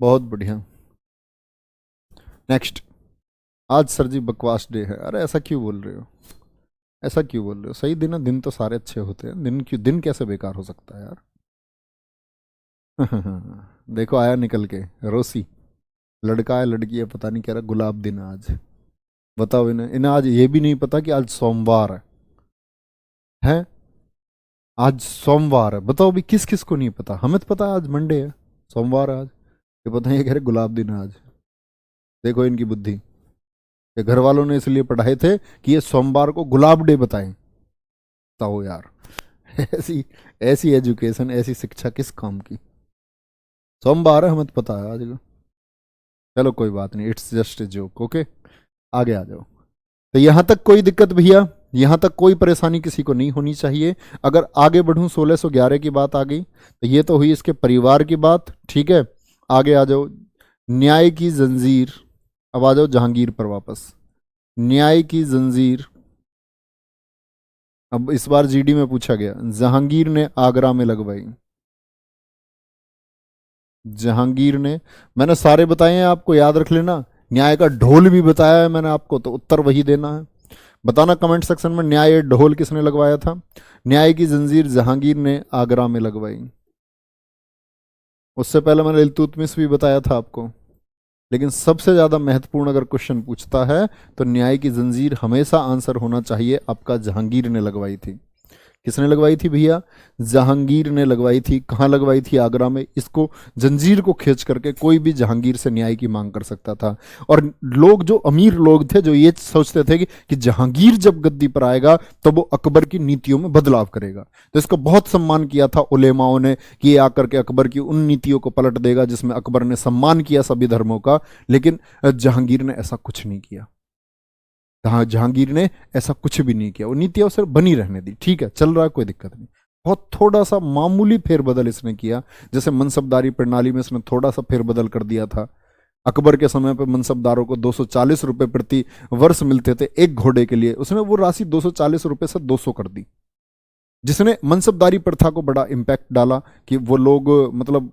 बहुत बढ़िया। नेक्स्ट। आज सर जी बकवास डे है। अरे ऐसा क्यों बोल रहे हो? ऐसा क्यों बोल रहे हो? सही दिन है, दिन तो सारे अच्छे होते हैं, दिन क्यों, दिन कैसे बेकार हो सकता है यार? देखो आया निकल के रोसी, लड़का है लड़की है पता नहीं, कह रहा गुलाब दिन है आज। बताओ, इन्हें इन्हें आज ये भी नहीं पता कि आज सोमवार है? आज सोमवार है, बताओ भी किस किस को नहीं पता? हमें तो पता है आज मंडे है, सोमवार है आज। ये पता है, ये कह रहे गुलाब दिन है आज। देखो इनकी बुद्धि। ये घर वालों ने इसलिए पढ़ाए थे कि ये सोमवार को गुलाब डे बताएं। बताओ यार, ऐसी ऐसी एजुकेशन, ऐसी शिक्षा किस काम की? सोमवार है, हमें तो पता है आज का। चलो कोई बात नहीं, it's just a joke, okay. आगे आ जाओ। तो यहां तक कोई दिक्कत भैया? यहां तक कोई परेशानी किसी को नहीं होनी चाहिए। अगर आगे बढ़ूं, 1611 की बात आ गई, तो ये तो हुई इसके परिवार की बात, ठीक है। आगे आ जाओ, न्याय की जंजीर। अब आ जाओ जहांगीर पर वापस। न्याय की जंजीर, अब इस बार जीडी में पूछा गया, जहांगीर ने आगरा में लगवाई। जहांगीर ने, मैंने सारे बताए हैं आपको, याद रख लेना। न्याय का ढोल भी बताया है मैंने आपको, तो उत्तर वही देना है। बताना कमेंट सेक्शन में, न्याय ढोल किसने लगवाया था? न्याय की जंजीर जहांगीर ने आगरा में लगवाई। उससे पहले मैंने इल्तुतमिश भी बताया था आपको। लेकिन सबसे ज्यादा महत्वपूर्ण अगर क्वेश्चन पूछता है तो न्याय की जंजीर हमेशा आंसर होना चाहिए आपका, जहांगीर ने लगवाई थी। किसने लगवाई थी भैया? जहांगीर ने लगवाई थी। कहाँ लगवाई थी? आगरा में। इसको, जंजीर को खींच करके कोई भी जहांगीर से न्याय की मांग कर सकता था। और लोग, जो अमीर लोग थे, जो ये सोचते थे कि जहांगीर जब गद्दी पर आएगा तो वो अकबर की नीतियों में बदलाव करेगा, तो इसका बहुत सम्मान किया था उलेमाओं ने कि ये आकर के अकबर की उन नीतियों को पलट देगा जिसमें अकबर ने सम्मान किया सभी धर्मों का। लेकिन जहांगीर ने ऐसा कुछ नहीं किया। जहांगीर ने ऐसा कुछ भी नहीं किया, वो नीतियां सिर्फ बनी रहने दी, ठीक है, चल रहा है, कोई दिक्कत नहीं। बहुत थोड़ा सा मामूली फेरबदल इसने किया, जैसे मनसबदारी प्रणाली में इसने थोड़ा सा फेरबदल कर दिया था। अकबर के समय पर मनसबदारों को 240 रुपए प्रति वर्ष मिलते थे एक घोड़े के लिए, उसने वो राशि 240 रुपए से 200 कर दी, जिसने मनसबदारी प्रथा को बड़ा इम्पैक्ट डाला कि वो लोग मतलब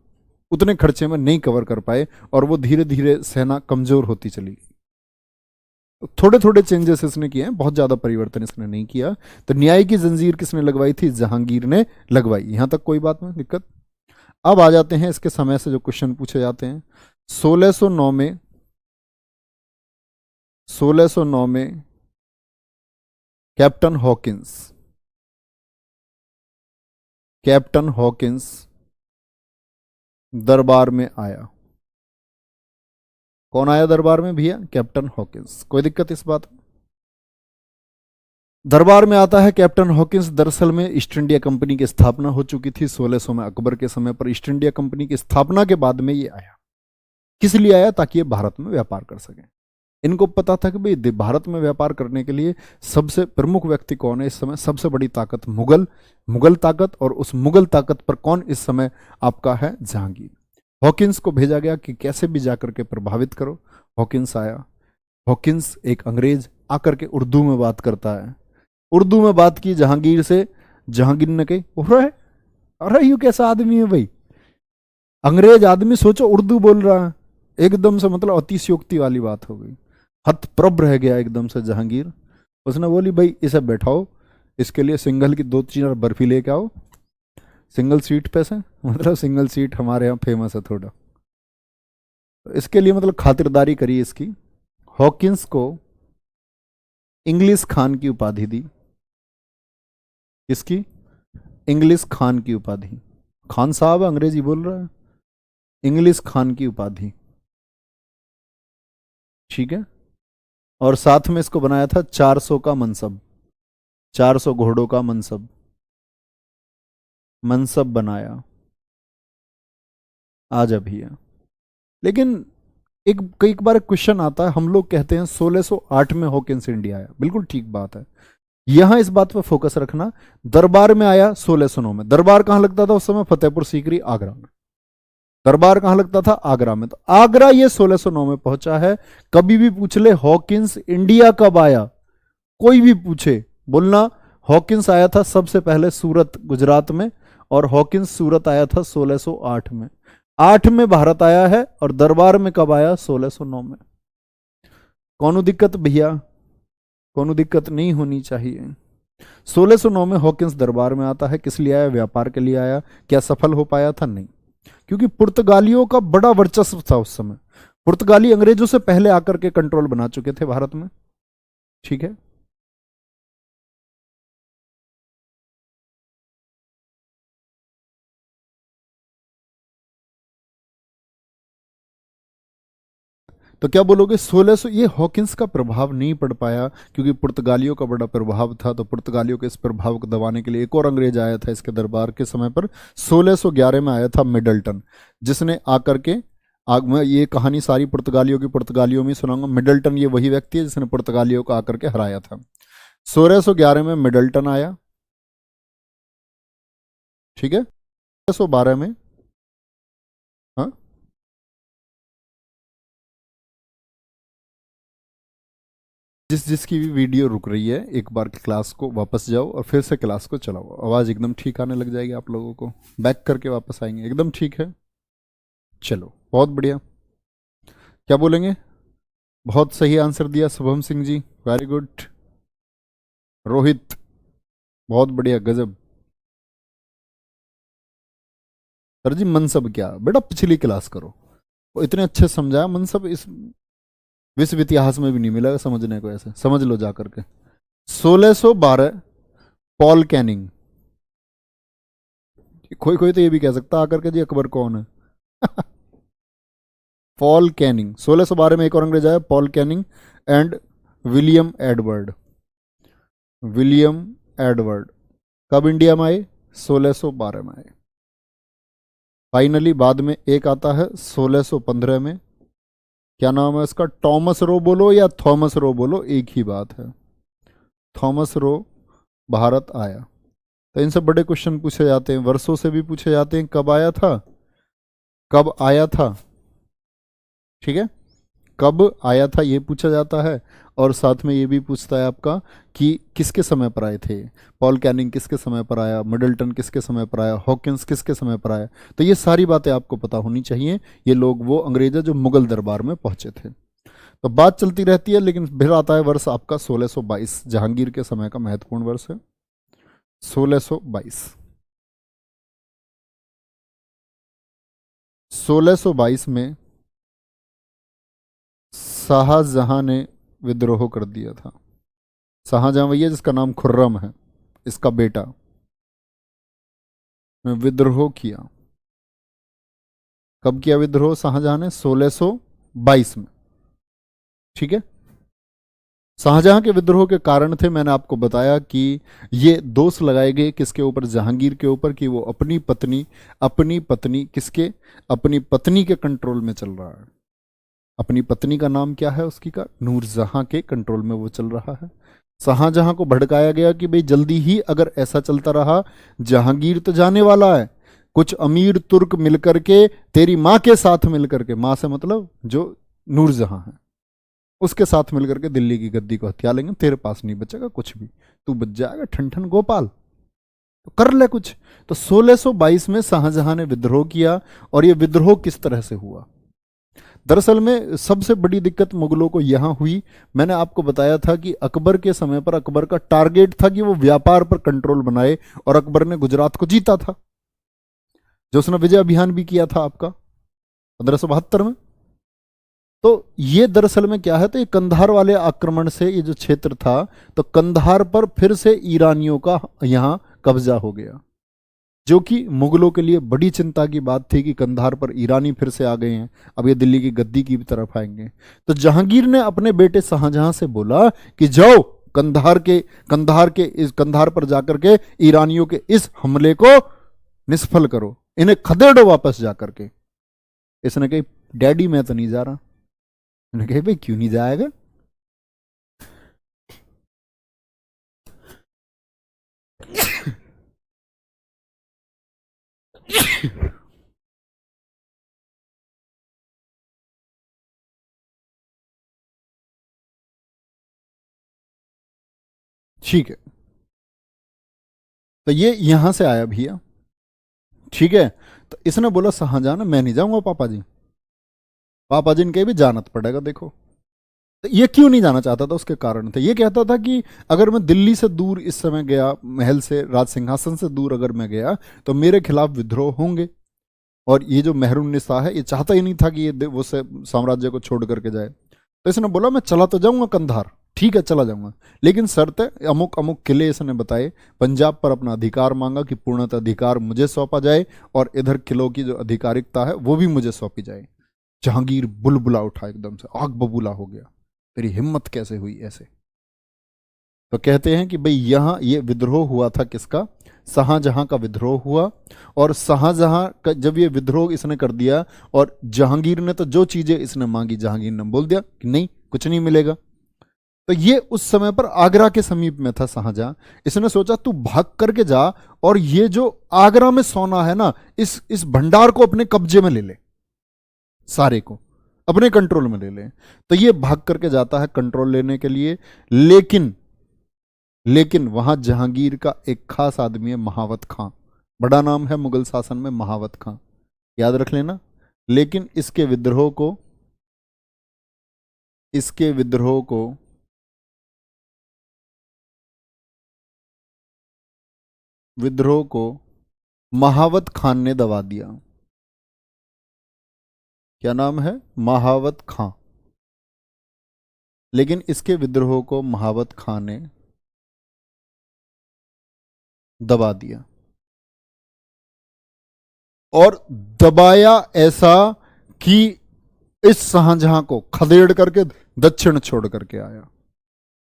उतने खर्चे में नहीं कवर कर पाए, और वो धीरे धीरे सेना कमजोर होती चली गई। थोड़े थोड़े चेंजेस इसने किए हैं, बहुत ज्यादा परिवर्तन इसने नहीं किया। तो न्याय की जंजीर किसने लगवाई थी? जहांगीर ने लगवाई। यहां तक कोई बात में दिक्कत? अब आ जाते हैं इसके समय से जो क्वेश्चन पूछे जाते हैं। 1609 में 1609 में कैप्टन हॉकिंस, कैप्टन हॉकिंस दरबार में आया। कौन आया दरबार में भैया? Captain Hawkins. कोई दिक्कत इस बात में? दरबार में आता है कैप्टन हॉकिंस। दरअसल में ईस्ट इंडिया कंपनी की स्थापना हो चुकी थी 1600 में, अकबर के समय पर। ईस्ट इंडिया कंपनी की स्थापना के बाद में ये आया। किस लिए आया? ताकि ये भारत में व्यापार कर सके। इनको पता था कि भाई भारत में व्यापार करने के लिए सबसे प्रमुख व्यक्ति कौन है इस समय? सबसे बड़ी ताकत मुगल, मुगल ताकत। और उस मुगल ताकत पर कौन इस समय आपका है? जहांगीर। हॉकिंस को भेजा गया कि कैसे भी जाकर के प्रभावित करो। हॉकिंस आया। हॉकिंस एक अंग्रेज आकर के उर्दू में बात करता है। उर्दू में बात की जहांगीर से। जहांगीर ने कही, अरे अरे यू कैसा आदमी है भाई? अंग्रेज आदमी, सोचो उर्दू बोल रहा है एकदम से, मतलब अतिशयोक्ति वाली बात हो गई। हतप्रभ रह गया एकदम से जहांगीर। उसने बोली, भाई इसे बैठाओ, इसके लिए सिंगल की 2-3 बर्फी लेके आओ। सिंगल सीट पे से, मतलब सिंगल सीट हमारे यहाँ फेमस है थोड़ा, तो इसके लिए मतलब खातिरदारी करी इसकी। हॉकिंस को इंग्लिश खान की उपाधि दी। किसकी? इंग्लिश खान की उपाधि। खान साहब अंग्रेजी बोल रहा है, इंग्लिश खान की उपाधि। ठीक है। और साथ में इसको बनाया था 400 का मनसब, 400 घोड़ों का मनसब, मनसब बनाया। आज अभी है। लेकिन एक कई बार क्वेश्चन आता है, हम लोग कहते हैं 1608 में हॉकिंस इंडिया आया, बिल्कुल ठीक बात है। यहां इस बात पर फोकस रखना, दरबार में आया 1609 में। दरबार कहां लगता था उस समय? फतेहपुर सीकरी, आगरा में। दरबार कहां लगता था? आगरा में। तो आगरा ये 1609 में पहुंचा है। कभी भी पूछ ले हॉकिंस इंडिया कब आया, कोई भी पूछे, बोलना हॉकिंस आया था सबसे पहले सूरत, गुजरात में, और हॉकिंस सूरत आया था 1608 में। 8 में भारत आया है, और दरबार में कब आया? 1609 में। कौन दिक्कत भैया? कौन दिक्कत नहीं होनी चाहिए। 1609 में हॉकिंस दरबार में आता है। किस लिए आया? व्यापार के लिए आया। क्या सफल हो पाया था? नहीं, क्योंकि पुर्तगालियों का बड़ा वर्चस्व था उस समय। पुर्तगाली अंग्रेजों से पहले आकर के कंट्रोल बना चुके थे भारत में। ठीक है। तो क्या बोलोगे? 1600 ये हॉकिंस का प्रभाव नहीं पड़ पाया, क्योंकि पुर्तगालियों का बड़ा प्रभाव था। तो पुर्तगालियों के इस प्रभाव को दबाने के लिए एक और अंग्रेज आया था इसके दरबार के समय पर। 1611 में आया था मिडल्टन, जिसने आकर के आग में, ये कहानी सारी पुर्तगालियों की पुर्तगालियों में सुनाऊंगा। मिडल्टन ये वही व्यक्ति है जिसने पुर्तगालियों को आकर के हराया था। 1611 में मिडल्टन आया। ठीक है। 1612 में, हाँ, जिसकी भी वीडियो रुक रही है, एक बार क्लास को वापस जाओ और फिर से क्लास को चलाओ। आवाज़ एकदम ठीक आने लग जाएगी आप लोगों को। बैक करके वापस आएंगे, एकदम ठीक है। चलो, बहुत बढ़िया। क्या बोलेंगे? बहुत सही आंसर दिया शुभम सिंह जी, वेरी गुड। रोहित, बहुत बढ़िया, गजब। सर जी मनसब क्या? बेटा पिछली क्लास करो, वो इतने अच्छे समझाया। मनसब इस विश्व इतिहास में भी नहीं मिला समझने को, ऐसे समझ लो जा करके। 1612, पॉल कैनिंग। कोई कोई तो ये भी कह सकता आकर के जी अकबर कौन है। Paul Canning. 1612 में एक और अंग्रेज आया, Paul Canning and William Edward. William Edward कब इंडिया में आए? 1612 में आए। फाइनली बाद में एक आता है 1615 में। क्या नाम है उसका? टॉमस रो बोलो या थॉमस रो बोलो, एक ही बात है। थॉमस रो भारत आया। तो इनसे बड़े क्वेश्चन पूछे जाते हैं, वर्षों से भी पूछे जाते हैं। कब आया था? कब आया था? ठीक है, कब आया था ये पूछा जाता है। और साथ में ये भी पूछता है आपका कि किसके समय पर आए थे। पॉल कैनिंग किसके समय पर आया, मिडल्टन किसके समय पर आया, हॉकिंस किसके समय पर आया। तो ये सारी बातें आपको पता होनी चाहिए। ये लोग वो अंग्रेज जो मुगल दरबार में पहुंचे थे। तो बात चलती रहती है, लेकिन फिर आता है वर्ष आपका 1622, जहांगीर के समय का महत्वपूर्ण वर्ष है 1622। 1622 में शाहजहां ने विद्रोह कर दिया था। शाहजहां वही है जिसका नाम खुर्रम है, इसका बेटा, ने विद्रोह किया। कब किया विद्रोह शाहजहां ने? 1622 में। ठीक है। शाहजहां के विद्रोह के कारण थे, मैंने आपको बताया कि ये दोष लगाए गए किसके ऊपर? जहांगीर के ऊपर, कि वो अपनी पत्नी किसके? अपनी पत्नी के कंट्रोल में चल रहा है। अपनी पत्नी का नाम क्या है उसकी का? नूरजहां के कंट्रोल में वो चल रहा है। शाहजहां को भड़काया गया कि भाई जल्दी ही अगर ऐसा चलता रहा, जहांगीर तो जाने वाला है, कुछ अमीर तुर्क मिलकर के तेरी माँ के साथ मिलकर के, माँ से मतलब जो नूरजहां है, उसके साथ मिलकर के दिल्ली की गद्दी को हथिया लेंगे। तेरे पास नहीं बचेगा कुछ भी, तू बच जाएगा ठन ठन गोपाल, तो कर ले कुछ। तो 1622 में शाहजहां ने विद्रोह किया। और ये विद्रोह किस तरह से हुआ? दरअसल में सबसे बड़ी दिक्कत मुगलों को यहां हुई। मैंने आपको बताया था कि अकबर के समय पर अकबर का टारगेट था कि वो व्यापार पर कंट्रोल बनाए, और अकबर ने गुजरात को जीता था, जो उसने विजय अभियान भी किया था आपका 1572 में। तो ये दरअसल में क्या है, तो ये कंधार वाले आक्रमण से ये जो क्षेत्र था, तो कंधार पर फिर से ईरानियों का यहां कब्जा हो गया, जो कि मुगलों के लिए बड़ी चिंता की बात थी कि कंधार पर ईरानी फिर से आ गए हैं, अब ये दिल्ली की गद्दी की तरफ आएंगे। तो जहांगीर ने अपने बेटे शाहजहां से बोला कि जाओ कंधार पर जाकर के ईरानियों के इस हमले को निष्फल करो, इन्हें खदेड़ो वापस जाकर के। इसने कही डैडी मैं तो नहीं जा रहा। उन्होंने कहा भाई क्यों नहीं जाएगा? ठीक है, तो ये यहां से आया भैया, ठीक है। तो इसने बोला शाहजहां मैं नहीं जाऊंगा पापा जी। पापा जी ने कहे भी जाना तो पड़ेगा। देखो तो ये क्यों नहीं जाना चाहता था, उसके कारण थे। ये कहता था कि अगर मैं दिल्ली से दूर इस समय गया, महल से, राज सिंहासन से दूर अगर मैं गया तो मेरे खिलाफ विद्रोह होंगे। और ये जो मेहरुन्निसा है ये चाहता ही नहीं था कि ये वो साम्राज्य को छोड़ करके जाए। तो इसने बोला मैं चला तो जाऊंगा कंधार, ठीक है चला जाऊंगा, लेकिन शर्त है, अमुक अमुक किले इसने बताए, पंजाब पर अपना अधिकार मांगा कि पूर्णतः अधिकार मुझे सौंपा जाए और इधर किलों की जो अधिकारिकता है वो भी मुझे सौंपी जाए। जहांगीर बुलबुला उठा, एकदम से आग बबूला हो गया, तेरी हिम्मत कैसे हुई ऐसे। तो कहते हैं कि भाई यहां ये विद्रोह हुआ था किसका? शाहजहां का विद्रोह हुआ। और शाहजहां का जब ये विद्रोह इसने कर दिया और जहांगीर ने तो जो चीजें इसने मांगी जहांगीर ने बोल दिया कि नहीं कुछ नहीं मिलेगा। तो ये उस समय पर आगरा के समीप में था शाहजहां। इसने सोचा तू भाग करके जा और ये जो आगरा में सोना है ना, इस भंडार को अपने कब्जे में ले ले, सारे को अपने कंट्रोल में ले ले। तो ये भाग करके जाता है कंट्रोल लेने के लिए, लेकिन वहां जहांगीर का एक खास आदमी है महावत खां, बड़ा नाम है मुगल शासन में महावत खां, याद रख लेना। लेकिन इसके विद्रोह को महावत खान ने दबा दिया। क्या नाम है? महावत खां। लेकिन इसके विद्रोह को महावत खां ने दबा दिया, और दबाया ऐसा कि इस शाहजहां को खदेड़ करके दक्षिण छोड़ करके आया।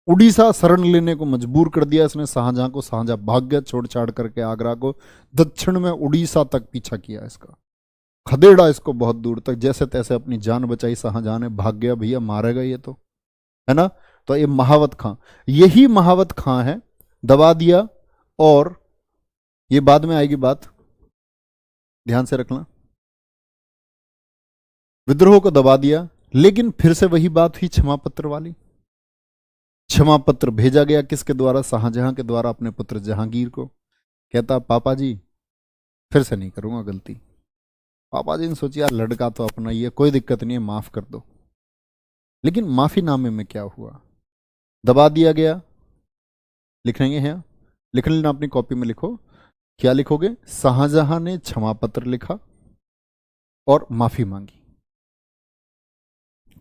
उड़ीसा शरण लेने को मजबूर कर दिया इसने शाहजहां को। शाहजहां भाग गया छोड़ छाड़ करके आगरा को, दक्षिण में उड़ीसा तक पीछा किया इसका, खदेड़ा इसको बहुत दूर तक, जैसे तैसे अपनी जान बचाई शाहजहां ने, भाग गया भैया, मारेगा ये तो, है ना। तो ये महावत खां, यही महावत खां है, दबा दिया। और ये बाद में आएगी बात, ध्यान से रखना। विद्रोह को दबा दिया, लेकिन फिर से वही बात हुई क्षमा पत्र वाली। क्षमा पत्र भेजा गया किसके द्वारा? शाहजहां के द्वारा अपने पुत्र जहांगीर को। कहता पापा जी फिर से नहीं करूंगा गलती। पापा जी ने सोचा यार लड़का तो अपना ही है, कोई दिक्कत नहीं है, माफ कर दो। लेकिन माफीनामे में क्या हुआ? दबा दिया गया। लिखेंगे हैं, लिख लेना अपनी कॉपी में, लिखो क्या लिखोगे? शाहजहां ने क्षमा पत्र लिखा और माफी मांगी।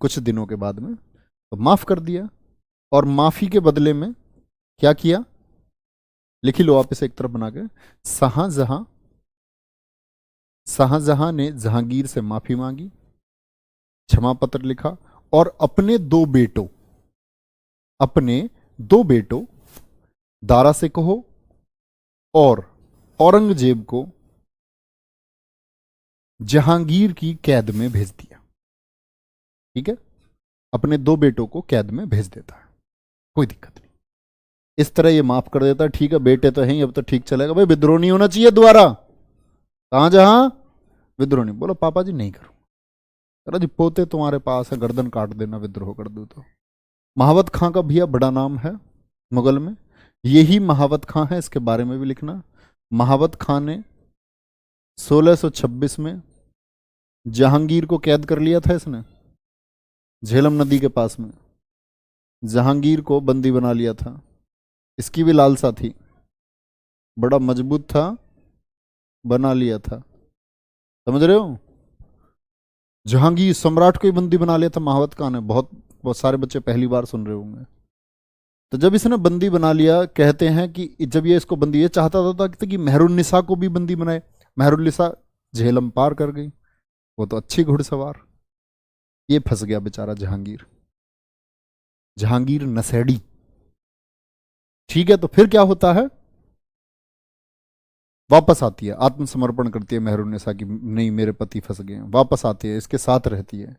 कुछ दिनों के बाद में तो माफ कर दिया, और माफी के बदले में क्या किया? लिख ही लो आप इसे एक तरफ बना के। शाहजहां ने जहांगीर से माफी मांगी, क्षमा पत्र लिखा, और अपने दो बेटों दारा सिकोह और औरंगजेब को जहांगीर की कैद में भेज दिया। ठीक है, अपने दो बेटों को कैद में भेज देता है, कोई दिक्कत नहीं, इस तरह ये माफ कर देता है। ठीक है बेटे तो हैं ही, अब तो ठीक चलेगा भाई, विद्रोह नहीं होना चाहिए दोबारा। शाहजहां विद्रोह नहीं, बोलो पापा जी नहीं करूं। चलो जी पोते तुम्हारे पास है, गर्दन काट देना विद्रोह कर दो तो। महावत खां का भैया बड़ा नाम है मुगल में, यही महावत खां है, इसके बारे में भी लिखना। महावत खां ने 1626 में जहांगीर को कैद कर लिया था इसने, झेलम नदी के पास में जहांगीर को बंदी बना लिया था। इसकी भी लालसा थी, बड़ा मजबूत था, बना लिया था, समझ रहे हो। जहांगीर सम्राट को ही बंदी बना लिया था महावत खां ने। बहुत बहुत सारे बच्चे पहली बार सुन रहे होंगे। तो जब इसने बंदी बना लिया, कहते हैं कि जब ये इसको बंदी, ये चाहता था कि मेहरुन्निसा को भी बंदी बनाए। मेहरुन्निसा झेलम पार कर गई, वो तो अच्छी घुड़सवार। ये फंस गया बेचारा जहांगीर, जहांगीर नशेड़ी। ठीक है, तो फिर क्या होता है, वापस आती है, आत्मसमर्पण करती है मेहरुन्निसा की, नहीं मेरे पति फंस गए हैं, वापस आती है, इसके साथ रहती है।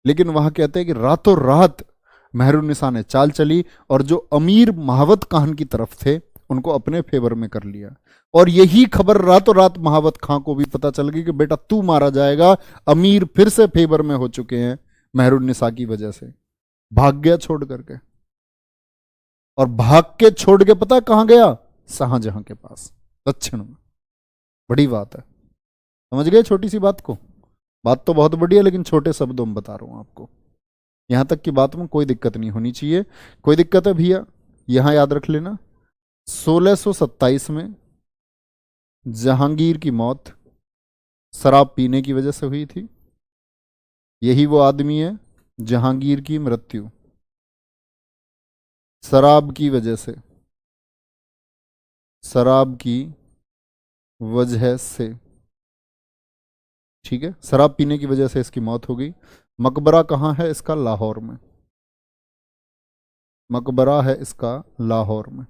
लेकिन वहां कहते हैं कि रातों रात मेहरुन्निसा ने चाल चली और जो अमीर महावत खान की तरफ थे उनको अपने फेवर में कर लिया। और यही खबर रातों रात महावत खां को भी पता चल गई कि बेटा तू मारा जाएगा, अमीर फिर से फेवर में हो चुके हैं मेहरुन्निसा की वजह से। भाग गया छोड़ करके, और भाग के छोड़ के पता कहां गया, शाहजहां के पास, दक्षिण में। बड़ी बात है, समझ गए छोटी सी बात को। बात तो बहुत बड़ी है, लेकिन छोटे शब्दों में बता रहा हूं आपको। यहां तक की बात में कोई दिक्कत नहीं होनी चाहिए। कोई दिक्कत है भैया, यहां याद रख लेना, 1627 में जहांगीर की मौत शराब पीने की वजह से हुई थी। यही वो आदमी है, जहांगीर की मृत्यु शराब की वजह से, शराब की वजह से, ठीक है, शराब पीने की वजह से इसकी मौत हो गई। मकबरा कहाँ है इसका, लाहौर में। मकबरा है इसका लाहौर में।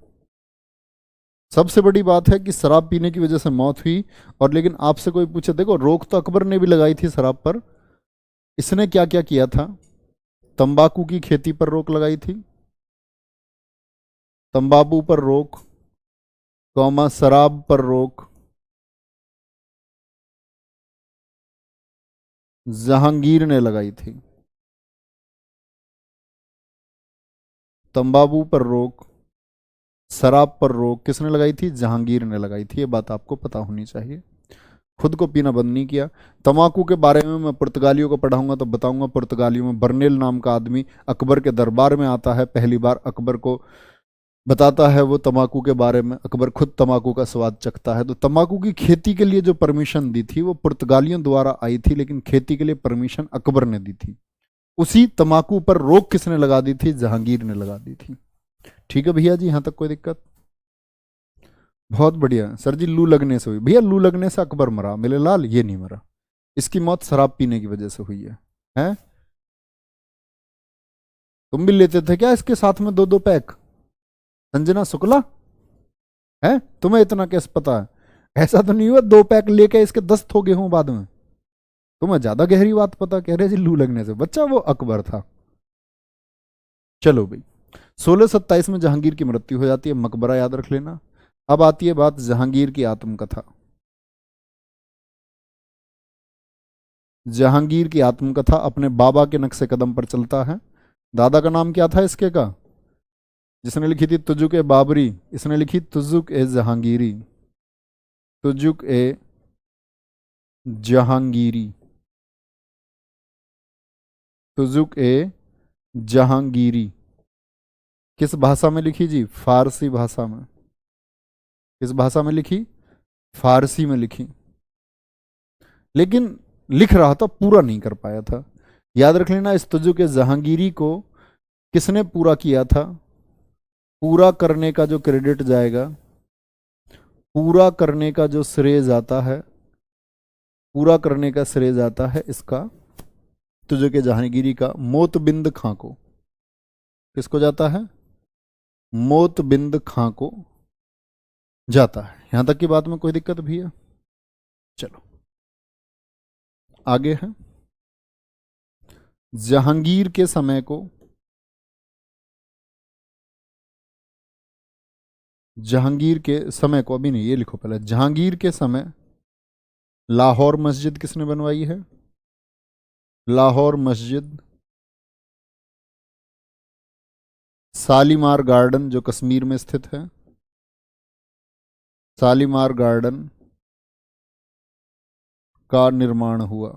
सबसे बड़ी बात है कि शराब पीने की वजह से मौत हुई। और लेकिन आपसे कोई पूछे, देखो रोक तो अकबर ने भी लगाई थी शराब पर, इसने क्या क्या किया था, तंबाकू की खेती पर रोक लगाई थी, तंबाकू पर रोक, कौमा शराब पर रोक, जहांगीर ने लगाई थी। तंबाकू पर रोक, शराब पर रोक किसने लगाई थी, जहांगीर ने लगाई थी। ये बात आपको पता होनी चाहिए। खुद को पीना बंद नहीं किया। तंबाकू के बारे में मैं पुर्तगालियों को पढ़ाऊंगा तो बताऊंगा। पुर्तगालियों में बर्नेल नाम का आदमी अकबर के दरबार में आता है, पहली बार अकबर को बताता है वो तंबाकू के बारे में। अकबर खुद तंबाकू का स्वाद चखता है। तो तंबाकू की खेती के लिए जो परमिशन दी थी वो पुर्तगालियों द्वारा आई थी, लेकिन खेती के लिए परमिशन अकबर ने दी थी। उसी तंबाकू पर रोक किसने लगा दी थी, जहांगीर ने लगा दी थी। ठीक है भैया जी, यहां तक कोई दिक्कत। बहुत बढ़िया सर जी, लू लगने से हुई भैया, लू लगने से अकबर मरा, मेरे लाल ये नहीं मरा। इसकी मौत शराब पीने की वजह से हुई है। हैं, तुम भी लेते थे क्या इसके साथ में 2-2 पैक, संजना शुक्ला? है तुम्हें इतना कैसे पता है? ऐसा तो नहीं हुआ 2 पैक लेके इसके 10 थोगे हों बाद में? तुम्हें ज्यादा गहरी बात पता, कह रहे जी लू लगने से बच्चा, वो अकबर था। चलो भाई, 1627 में जहांगीर की मृत्यु हो जाती है, मकबरा याद रख लेना। अब आती है बात जहांगीर की आत्मकथा। जहांगीर की आत्मकथा अपने बाबा के नक्शे कदम पर चलता है। दादा का नाम क्या था इसके का, जिसने लिखी थी तुजुक ए बाबरी, इसने लिखी तुजुक ए जहांगीरी। तुजुक ए जहांगीरी, तुजुक ए जहांगीरी। किस भाषा में लिखी जी, फारसी भाषा में। किस भाषा में लिखी, फारसी में लिखी। लेकिन लिख रहा था, पूरा नहीं कर पाया था। याद रख लेना, इस तुजुक ए जहांगीरी को किसने पूरा किया था, पूरा करने का जो क्रेडिट जाएगा, पूरा करने का जो श्रेय जाता है, पूरा करने का श्रेय जाता है इसका, तुजुक ए जहांगीरी का मोतबिंद खां को। किसको जाता है, मोतबिंद खां को जाता है। यहां तक की बात में कोई दिक्कत भी है? चलो आगे है, जहांगीर के समय को, जहांगीर के समय को, अभी नहीं ये लिखो पहले, जहांगीर के समय लाहौर मस्जिद किसने बनवाई है, लाहौर मस्जिद, शालीमार गार्डन जो कश्मीर में स्थित है, शालीमार गार्डन का निर्माण हुआ।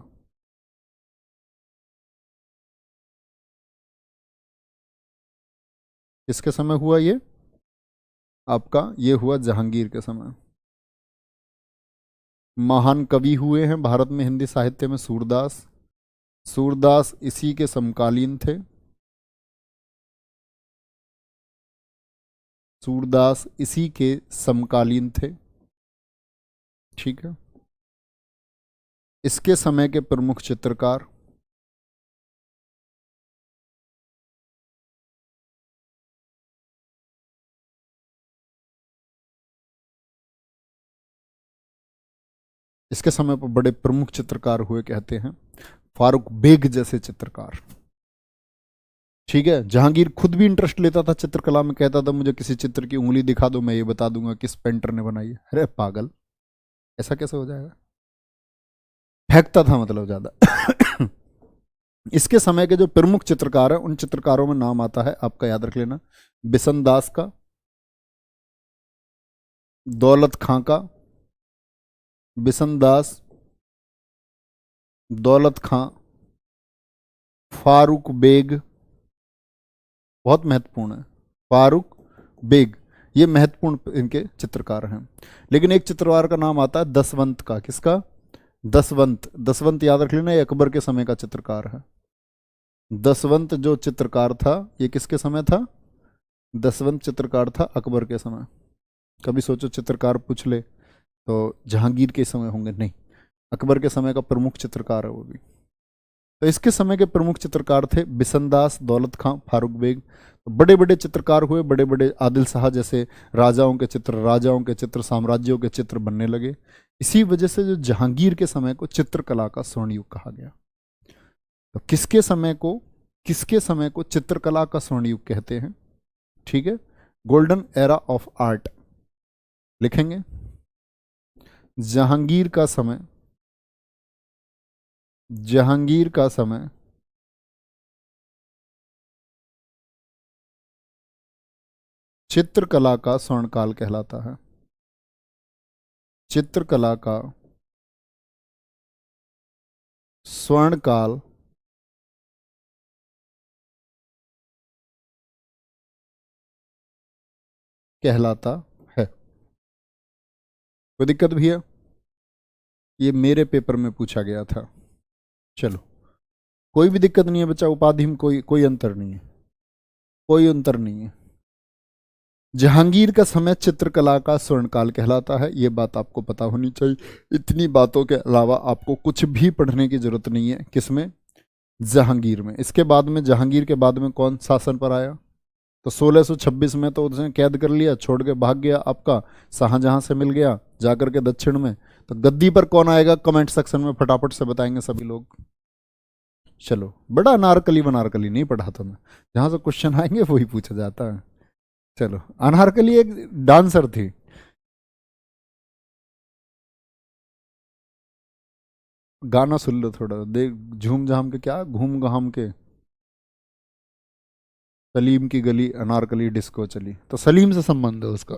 किसके समय हुआ ये, आपका ये हुआ जहांगीर के समय। महान कवि हुए हैं भारत में हिंदी साहित्य में, सूरदास। सूरदास इसी के समकालीन थे। सूरदास इसी के समकालीन थे। ठीक है। इसके समय के प्रमुख चित्रकार, इसके समय पर बड़े प्रमुख चित्रकार हुए कहते हैं फारूक बेग जैसे चित्रकार। ठीक है। जहांगीर खुद भी इंटरेस्ट लेता था चित्रकला में, कहता था मुझे किसी चित्र की उंगली दिखा दो, मैं ये बता दूंगा किस पेंटर ने बनाई है। अरे पागल, ऐसा कैसे हो जाएगा। फेंकता था मतलब ज्यादा। इसके समय के जो प्रमुख चित्रकार हैं उन चित्रकारों में नाम आता है, आपका याद रख लेना, बिशन दास का, दौलत खां का, बिशन दास, दौलत खां, फारूक बेग, बहुत महत्वपूर्ण है, फारूक बेग, ये महत्वपूर्ण इनके चित्रकार हैं। लेकिन एक चित्रकार का नाम आता है दसवंत का। किसका? दसवंत। दसवंत याद रख लेना, ये अकबर के समय का चित्रकार है। दसवंत जो चित्रकार था ये किसके समय था? दसवंत चित्रकार था अकबर के समय। कभी सोचो चित्रकार पूछ ले तो जहांगीर के समय होंगे, नहीं, अकबर के समय का प्रमुख चित्रकार है वो भी। तो इसके समय के प्रमुख चित्रकार थे बिशन दास, दौलत खां, फारूक बेग। तो बड़े बड़े चित्रकार हुए, बड़े बड़े आदिल शाह जैसे राजाओं के चित्र, राजाओं के चित्र, साम्राज्यों के चित्र बनने लगे। इसी वजह से जो जहांगीर के समय को चित्रकला का स्वर्ण युग कहा गया। तो किसके समय को चित्रकला का स्वर्ण युग कहते हैं? ठीक है, गोल्डन एरा ऑफ आर्ट लिखेंगे। जहांगीर का समय, जहांगीर का समय चित्रकला का स्वर्णकाल कहलाता है। चित्रकला का स्वर्णकाल कहलाता है। कोई दिक्कत भी है? ये मेरे पेपर में पूछा गया था। चलो, कोई भी दिक्कत नहीं है बच्चा, उपाधि में कोई कोई अंतर नहीं है, कोई अंतर नहीं है। जहांगीर का समय चित्रकला का स्वर्णकाल कहलाता है, ये बात आपको पता होनी चाहिए। इतनी बातों के अलावा आपको कुछ भी पढ़ने की जरूरत नहीं है। किसमें? जहांगीर में। इसके बाद में, जहांगीर के बाद में कौन शासन पर आया? तो 1626 में तो उसने कैद कर लिया, छोड़ के भाग गया, आपका शाहजहां से मिल गया जाकर के दक्षिण में। तो गद्दी पर कौन आएगा? कमेंट सेक्शन में फटाफट से बताएंगे सभी लोग। चलो, बड़ा अनारकली वनारकली नहीं पढ़ा था मैं, जहां से क्वेश्चन आएंगे वही पूछा जाता है। चलो, अनारकली एक डांसर थी। गाना सुन लो थोड़ा, देख, झूम झाम के, क्या घूम घाम के, सलीम की गली अनारकली डिस्को चली, तो सलीम से संबंध है उसका।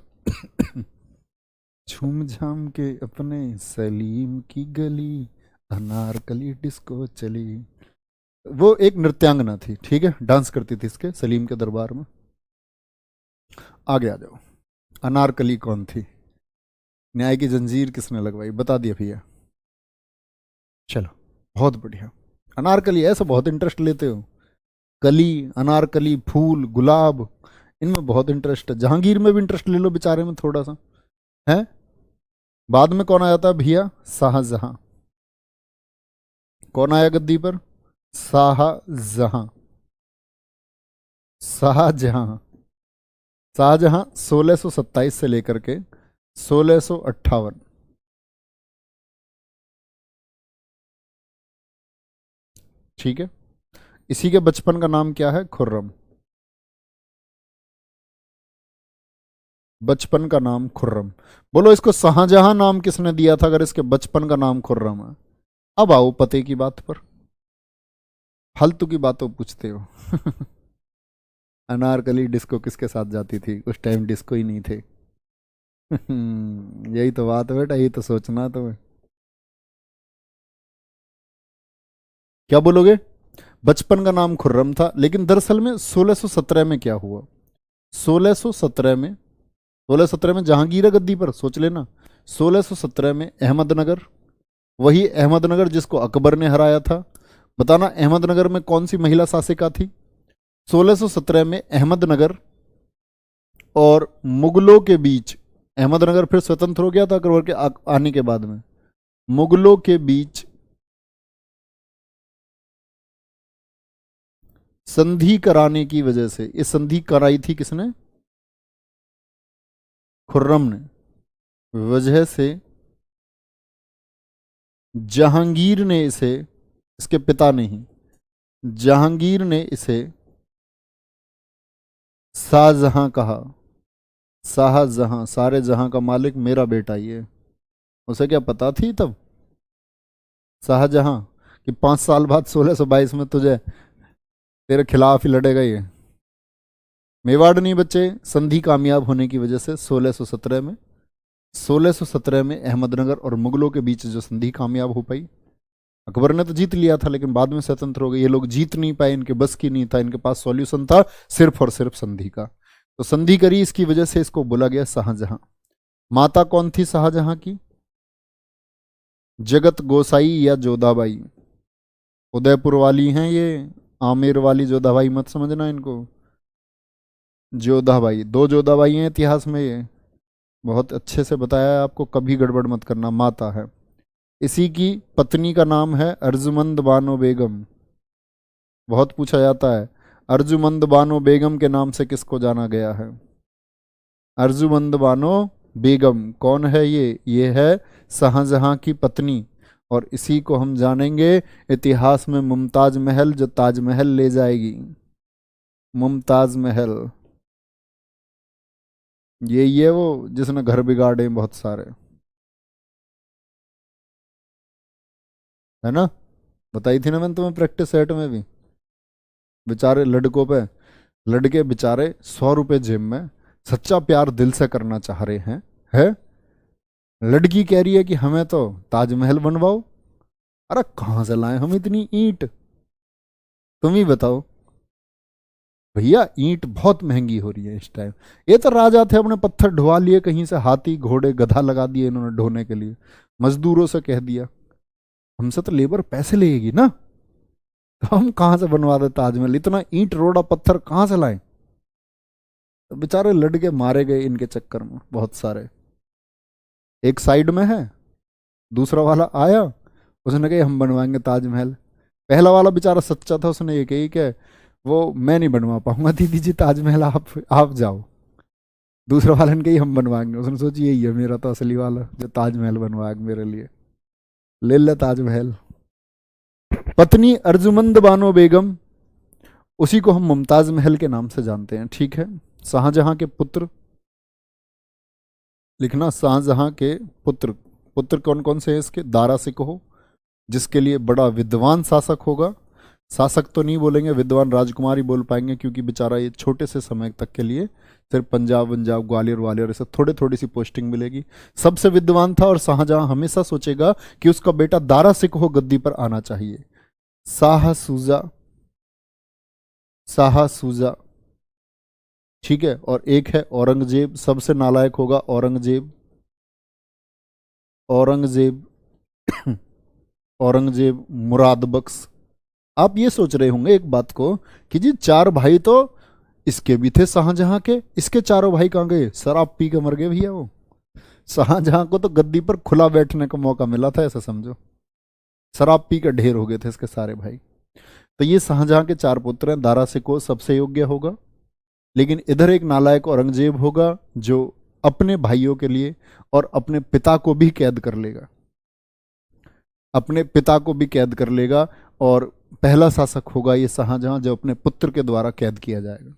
झूम झाम के अपने सलीम की गली अनारकली डिस्को चली। वो एक नृत्यांगना थी, ठीक है, डांस करती थी इसके सलीम के दरबार में। आगे आ जाओ। अनारकली कौन थी? न्याय की जंजीर किसने लगवाई? बता दिया भैया। चलो, बहुत बढ़िया। अनारकली, ऐसा बहुत इंटरेस्ट लेते हो, कली, अनारकली, फूल, गुलाब, इनमें बहुत इंटरेस्ट है। जहांगीर में भी इंटरेस्ट ले लो बेचारे में थोड़ा सा, है। बाद में कौन आया था भैया? शाहजहां। कौन आया गद्दी पर? शाहजहां। शाहजहां। शाहजहां 1627 से लेकर के 1658। ठीक है। इसी के बचपन का नाम क्या है? खुर्रम। बचपन का नाम खुर्रम। बोलो, इसको शाहजहां नाम किसने दिया था अगर इसके बचपन का नाम खुर्रम है? अब आओ पते की बात पर, फालतू की बातों पूछते हो। अनारकली डिस्को किसके साथ जाती थी? उस टाइम डिस्को ही नहीं थे। यही तो बात है बेटा, यही तो सोचना तुम्हें। क्या बोलोगे? बचपन का नाम खुर्रम था, लेकिन दरअसल में 1617 में क्या हुआ? 1617 में, 1617 में जहांगीर है गद्दी पर, सोच लेना। 1617 में अहमदनगर, वही अहमदनगर जिसको अकबर ने हराया था। बताना अहमदनगर में कौन सी महिला शासिका थी? 1617 में अहमदनगर और मुगलों के बीच, अहमदनगर फिर स्वतंत्र हो गया था अकबर के आने के बाद में, मुगलों के बीच संधि कराने की वजह से, ये संधि कराई थी किसने? खुर्रम ने। वजह से जहांगीर ने इसे, इसके पिता ने ही, जहांगीर ने इसे शाहजहां कहा। शाहजहां, सारे जहां का मालिक मेरा बेटा ही है। उसे क्या पता थी तब शाहजहां कि 5 साल बाद 1622 में तुझे तेरे खिलाफ ही लड़ेगा ये? मेवाड़ नहीं बच्चे, संधि कामयाब होने की वजह से 1617 में अहमदनगर और मुगलों के बीच जो संधि कामयाब हो पाई। अकबर ने तो जीत लिया था लेकिन बाद में स्वतंत्र हो गए, ये लोग जीत नहीं पाए, इनके बस की नहीं था, इनके पास सॉल्यूशन था सिर्फ और सिर्फ संधि का। तो संधि करी, इसकी वजह से इसको बोला गया शाहजहां। माता कौन थी शाहजहां की? जगत गोसाई या जोधाबाई। उदयपुर वाली हैं ये, आमेर वाली जोधाबाई मत समझना इनको। जोधाबाई, 2 जोधाबाई हैं इतिहास में, ये बहुत अच्छे से बताया है आपको, कभी गड़बड़ मत करना। माता है, इसी की पत्नी का नाम है अर्जुमंद बानो बेगम। बहुत पूछा जाता है अर्जुमंद बानो बेगम के नाम से किसको जाना गया है? अर्जुमंद बानो बेगम कौन है? ये है शाहजहां की पत्नी, और इसी को हम जानेंगे इतिहास में मुमताज महल, जो ताजमहल ले जाएगी। मुमताज महल, ये वो जिसने घर बिगाड़े बहुत सारे, है ना? बताई थी ना मैंने तुम्हें प्रैक्टिस सेट में भी। बेचारे लड़कों पे, लड़के बेचारे 100 रुपए जेब में, सच्चा प्यार दिल से करना चाह रहे हैं, है? लड़की कह रही है कि हमें तो ताजमहल बनवाओ। अरे कहां से लाए हम इतनी ईंट, तुम ही बताओ। भैया ईंट बहुत महंगी हो रही है इस टाइम। ये तो राजा थे, अपने पत्थर ढुआ लिए कहीं से, हाथी घोड़े गधा लगा दिए इन्होंने ढोने के लिए, मजदूरों से कह दिया हमसे तो लेबर पैसे लेगी ना, तो हम कहां से बनवा दे ताजमहल, इतना ईंट रोड़ा पत्थर कहां से लाए? तो बेचारे लड़के मारे गए इनके चक्कर में बहुत सारे। एक साइड में है, दूसरा वाला आया, उसने कहा हम बनवाएंगे ताजमहल। पहला वाला बेचारा सच्चा था, उसने ये कही कि वो मैं नहीं बनवा पाऊंगा दीदी जी ताजमहल, आप जाओ। दूसरा वाले ने कही हम बनवाएंगे, उसने सोची यही है मेरा तो असली वाला जो ताजमहल बनवाएगा मेरे लिए, ले ले ताजमहल। पत्नी अर्जुमंद बानो बेगम, उसी को हम मुमताज महल के नाम से जानते हैं, ठीक है? शाहजहां के पुत्र, लिखना शाहजहां के पुत्र। पुत्र कौन कौन से हैं इसके? दारा सिकोह, जिसके लिए बड़ा विद्वान शासक होगा। शासक तो नहीं बोलेंगे, विद्वान राजकुमार ही बोल पाएंगे, क्योंकि बेचारा ये छोटे से समय तक के लिए सिर्फ पंजाब ग्वालियर वालियर ऐसे थोड़े थोड़ी सी पोस्टिंग मिलेगी। सबसे विद्वान था, और शाहजहां हमेशा सोचेगा कि उसका बेटा दारा सिकोह गद्दी पर आना चाहिए। शाह सूजा, शाह सूजा, ठीक है? और एक है औरंगजेब, सबसे नालायक होगा औरंगजेब। औरंगजेब औरंगजेब मुराद बख्श। आप ये सोच रहे होंगे एक बात को कि जी 4 भाई तो इसके भी थे शाहजहां के, इसके 4 भाई कहाँ गए? शराब पी के मर गए भैया वो। शाहजहां को तो गद्दी पर खुला बैठने का मौका मिला था, ऐसा समझो। शराब पी के ढेर हो गए थे इसके सारे भाई। तो ये शाहजहां के 4 पुत्र हैं। दारा सिकोह सबसे योग्य होगा, लेकिन इधर एक नालायक औरंगजेब होगा जो अपने भाइयों के लिए और अपने पिता को भी कैद कर लेगा, अपने पिता को भी कैद कर लेगा। और पहला शासक होगा ये शाहजहां जो अपने पुत्र के द्वारा कैद किया जाएगा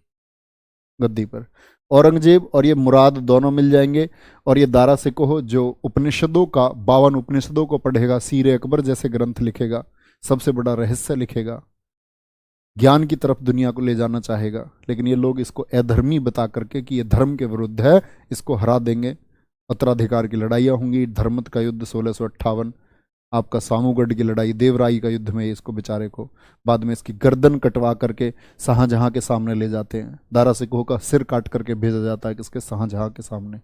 गद्दी पर। औरंगजेब और ये मुराद दोनों मिल जाएंगे। और ये दारा सिकोह जो उपनिषदों का 52 उपनिषदों को पढ़ेगा, सीरे अकबर जैसे ग्रंथ लिखेगा, सबसे बड़ा रहस्य लिखेगा, ज्ञान की तरफ दुनिया को ले जाना चाहेगा, लेकिन ये लोग इसको अधर्मी बता करके कि ये धर्म के विरुद्ध है, इसको हरा देंगे। उत्तराधिकार की लड़ाइयाँ होंगी, धर्मत का युद्ध 1658, आपका सामूगढ़ की लड़ाई, देवराई का युद्ध में इसको बेचारे को बाद में इसकी गर्दन कटवा करके शाहजहां के सामने ले जाते हैं। दारा सिकोह का सिर काट करके भेजा जाता है किसके? शाहजहां के सामने।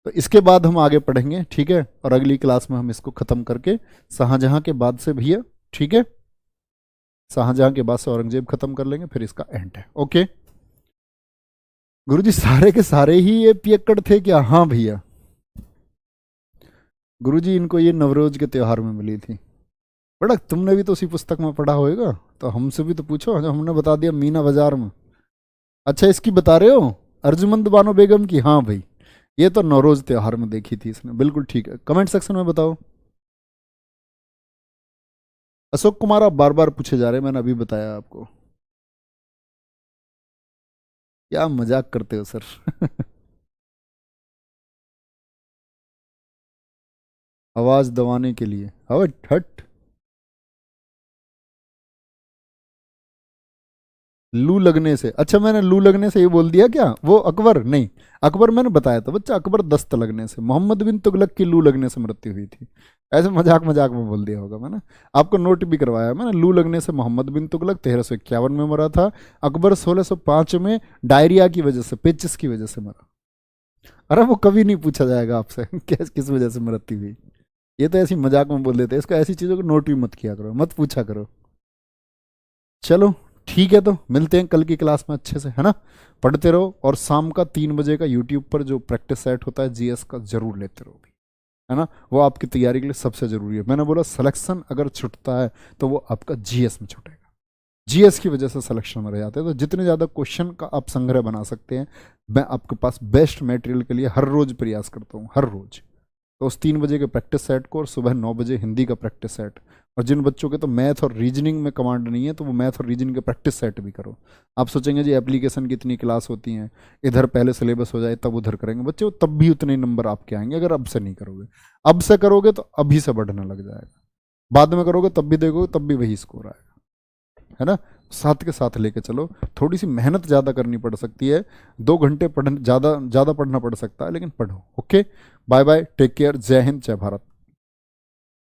तो इसके बाद हम आगे पढ़ेंगे, ठीक है? और अगली क्लास में हम इसको खत्म करके शाहजहां के बाद से भैया, ठीक है, शाहजहां के बाद से औरंगजेब खत्म कर लेंगे, फिर इसका एंड है। ओके। गुरुजी सारे के सारे ही ये पियक्कड़ थे क्या? हाँ भैया। गुरुजी इनको ये नवरोज के त्योहार में मिली थी। बड़ा तुमने भी तो उसी पुस्तक में पढ़ा होएगा, तो हमसे भी तो पूछो जो हमने बता दिया मीना बाजार में। अच्छा इसकी बता रहे हो अर्जुमंद बानो बेगम की? हाँ भाई ये तो नवरोज त्योहार में देखी थी इसने, बिल्कुल ठीक है। कमेंट सेक्शन में बताओ। अशोक कुमार आप बार बार पूछे जा रहे हैं, मैंने अभी बताया आपको। क्या मजाक करते हो सर। आवाज दबाने के लिए, हट हट। लू लगने से? अच्छा मैंने लू लगने से ये बोल दिया क्या? वो अकबर नहीं, अकबर मैंने बताया था बच्चा, अकबर दस्त लगने से, मोहम्मद बिन तुगलक की लू लगने से मृत्यु हुई थी। ऐसे मजाक मजाक में बोल दिया होगा मैंने, आपको नोट भी करवाया मैंने। लू लगने से मोहम्मद बिन तुगलक 1351 में मरा था, अकबर 1605 में डायरिया की वजह से, पेचिस की वजह से मरा। अरे वो कभी नहीं पूछा जाएगा आपसे किस किस वजह से मृत्यु हुई। ये तो ऐसी मजाक में बोल देते हैं, इसको ऐसी चीजों को नोट भी मत किया करो, मत पूछा करो। चलो ठीक है, तो मिलते हैं कल की क्लास में अच्छे से, है ना? पढ़ते रहो, और शाम का 3 बजे का यूट्यूब पर जो प्रैक्टिस सेट होता है जीएस का जरूर लेते रहो भी, है ना? वो आपकी तैयारी के लिए सबसे जरूरी है। मैंने बोला सिलेक्शन अगर छुटता है तो वो आपका जीएस में छुटेगा, जीएस की वजह से सिलेक्शन में रह जाते हैं। तो जितने ज़्यादा क्वेश्चन का आप संग्रह बना सकते हैं, मैं आपके पास बेस्ट मटेरियल के लिए हर रोज प्रयास करता हूँ, हर रोज। तो उस 3 बजे के प्रैक्टिस सेट को, और सुबह 9 बजे हिंदी का प्रैक्टिस सेट, और जिन बच्चों के तो मैथ और रीजनिंग में कमांड नहीं है तो वो मैथ और रीजनिंग के प्रैक्टिस सेट भी करो। आप सोचेंगे जी एप्लीकेशन की इतनी क्लास होती हैं, इधर पहले सिलेबस हो जाए तब उधर करेंगे बच्चे, वो तब भी उतने नंबर आपके आएंगे अगर अब से नहीं करोगे। अब से करोगे तो अभी से बढ़ने लग जाएगा, बाद में करोगे तब भी देखोगे तब भी वही स्कोर आएगा, है ना? साथ के साथ लेके चलो, थोड़ी सी मेहनत ज़्यादा करनी पड़ सकती है, 2 घंटे पढ़ ज़्यादा ज़्यादा पढ़ना पड़ सकता है, लेकिन पढ़ो। Okay, bye bye, take care, जय हिंद, जय भारत।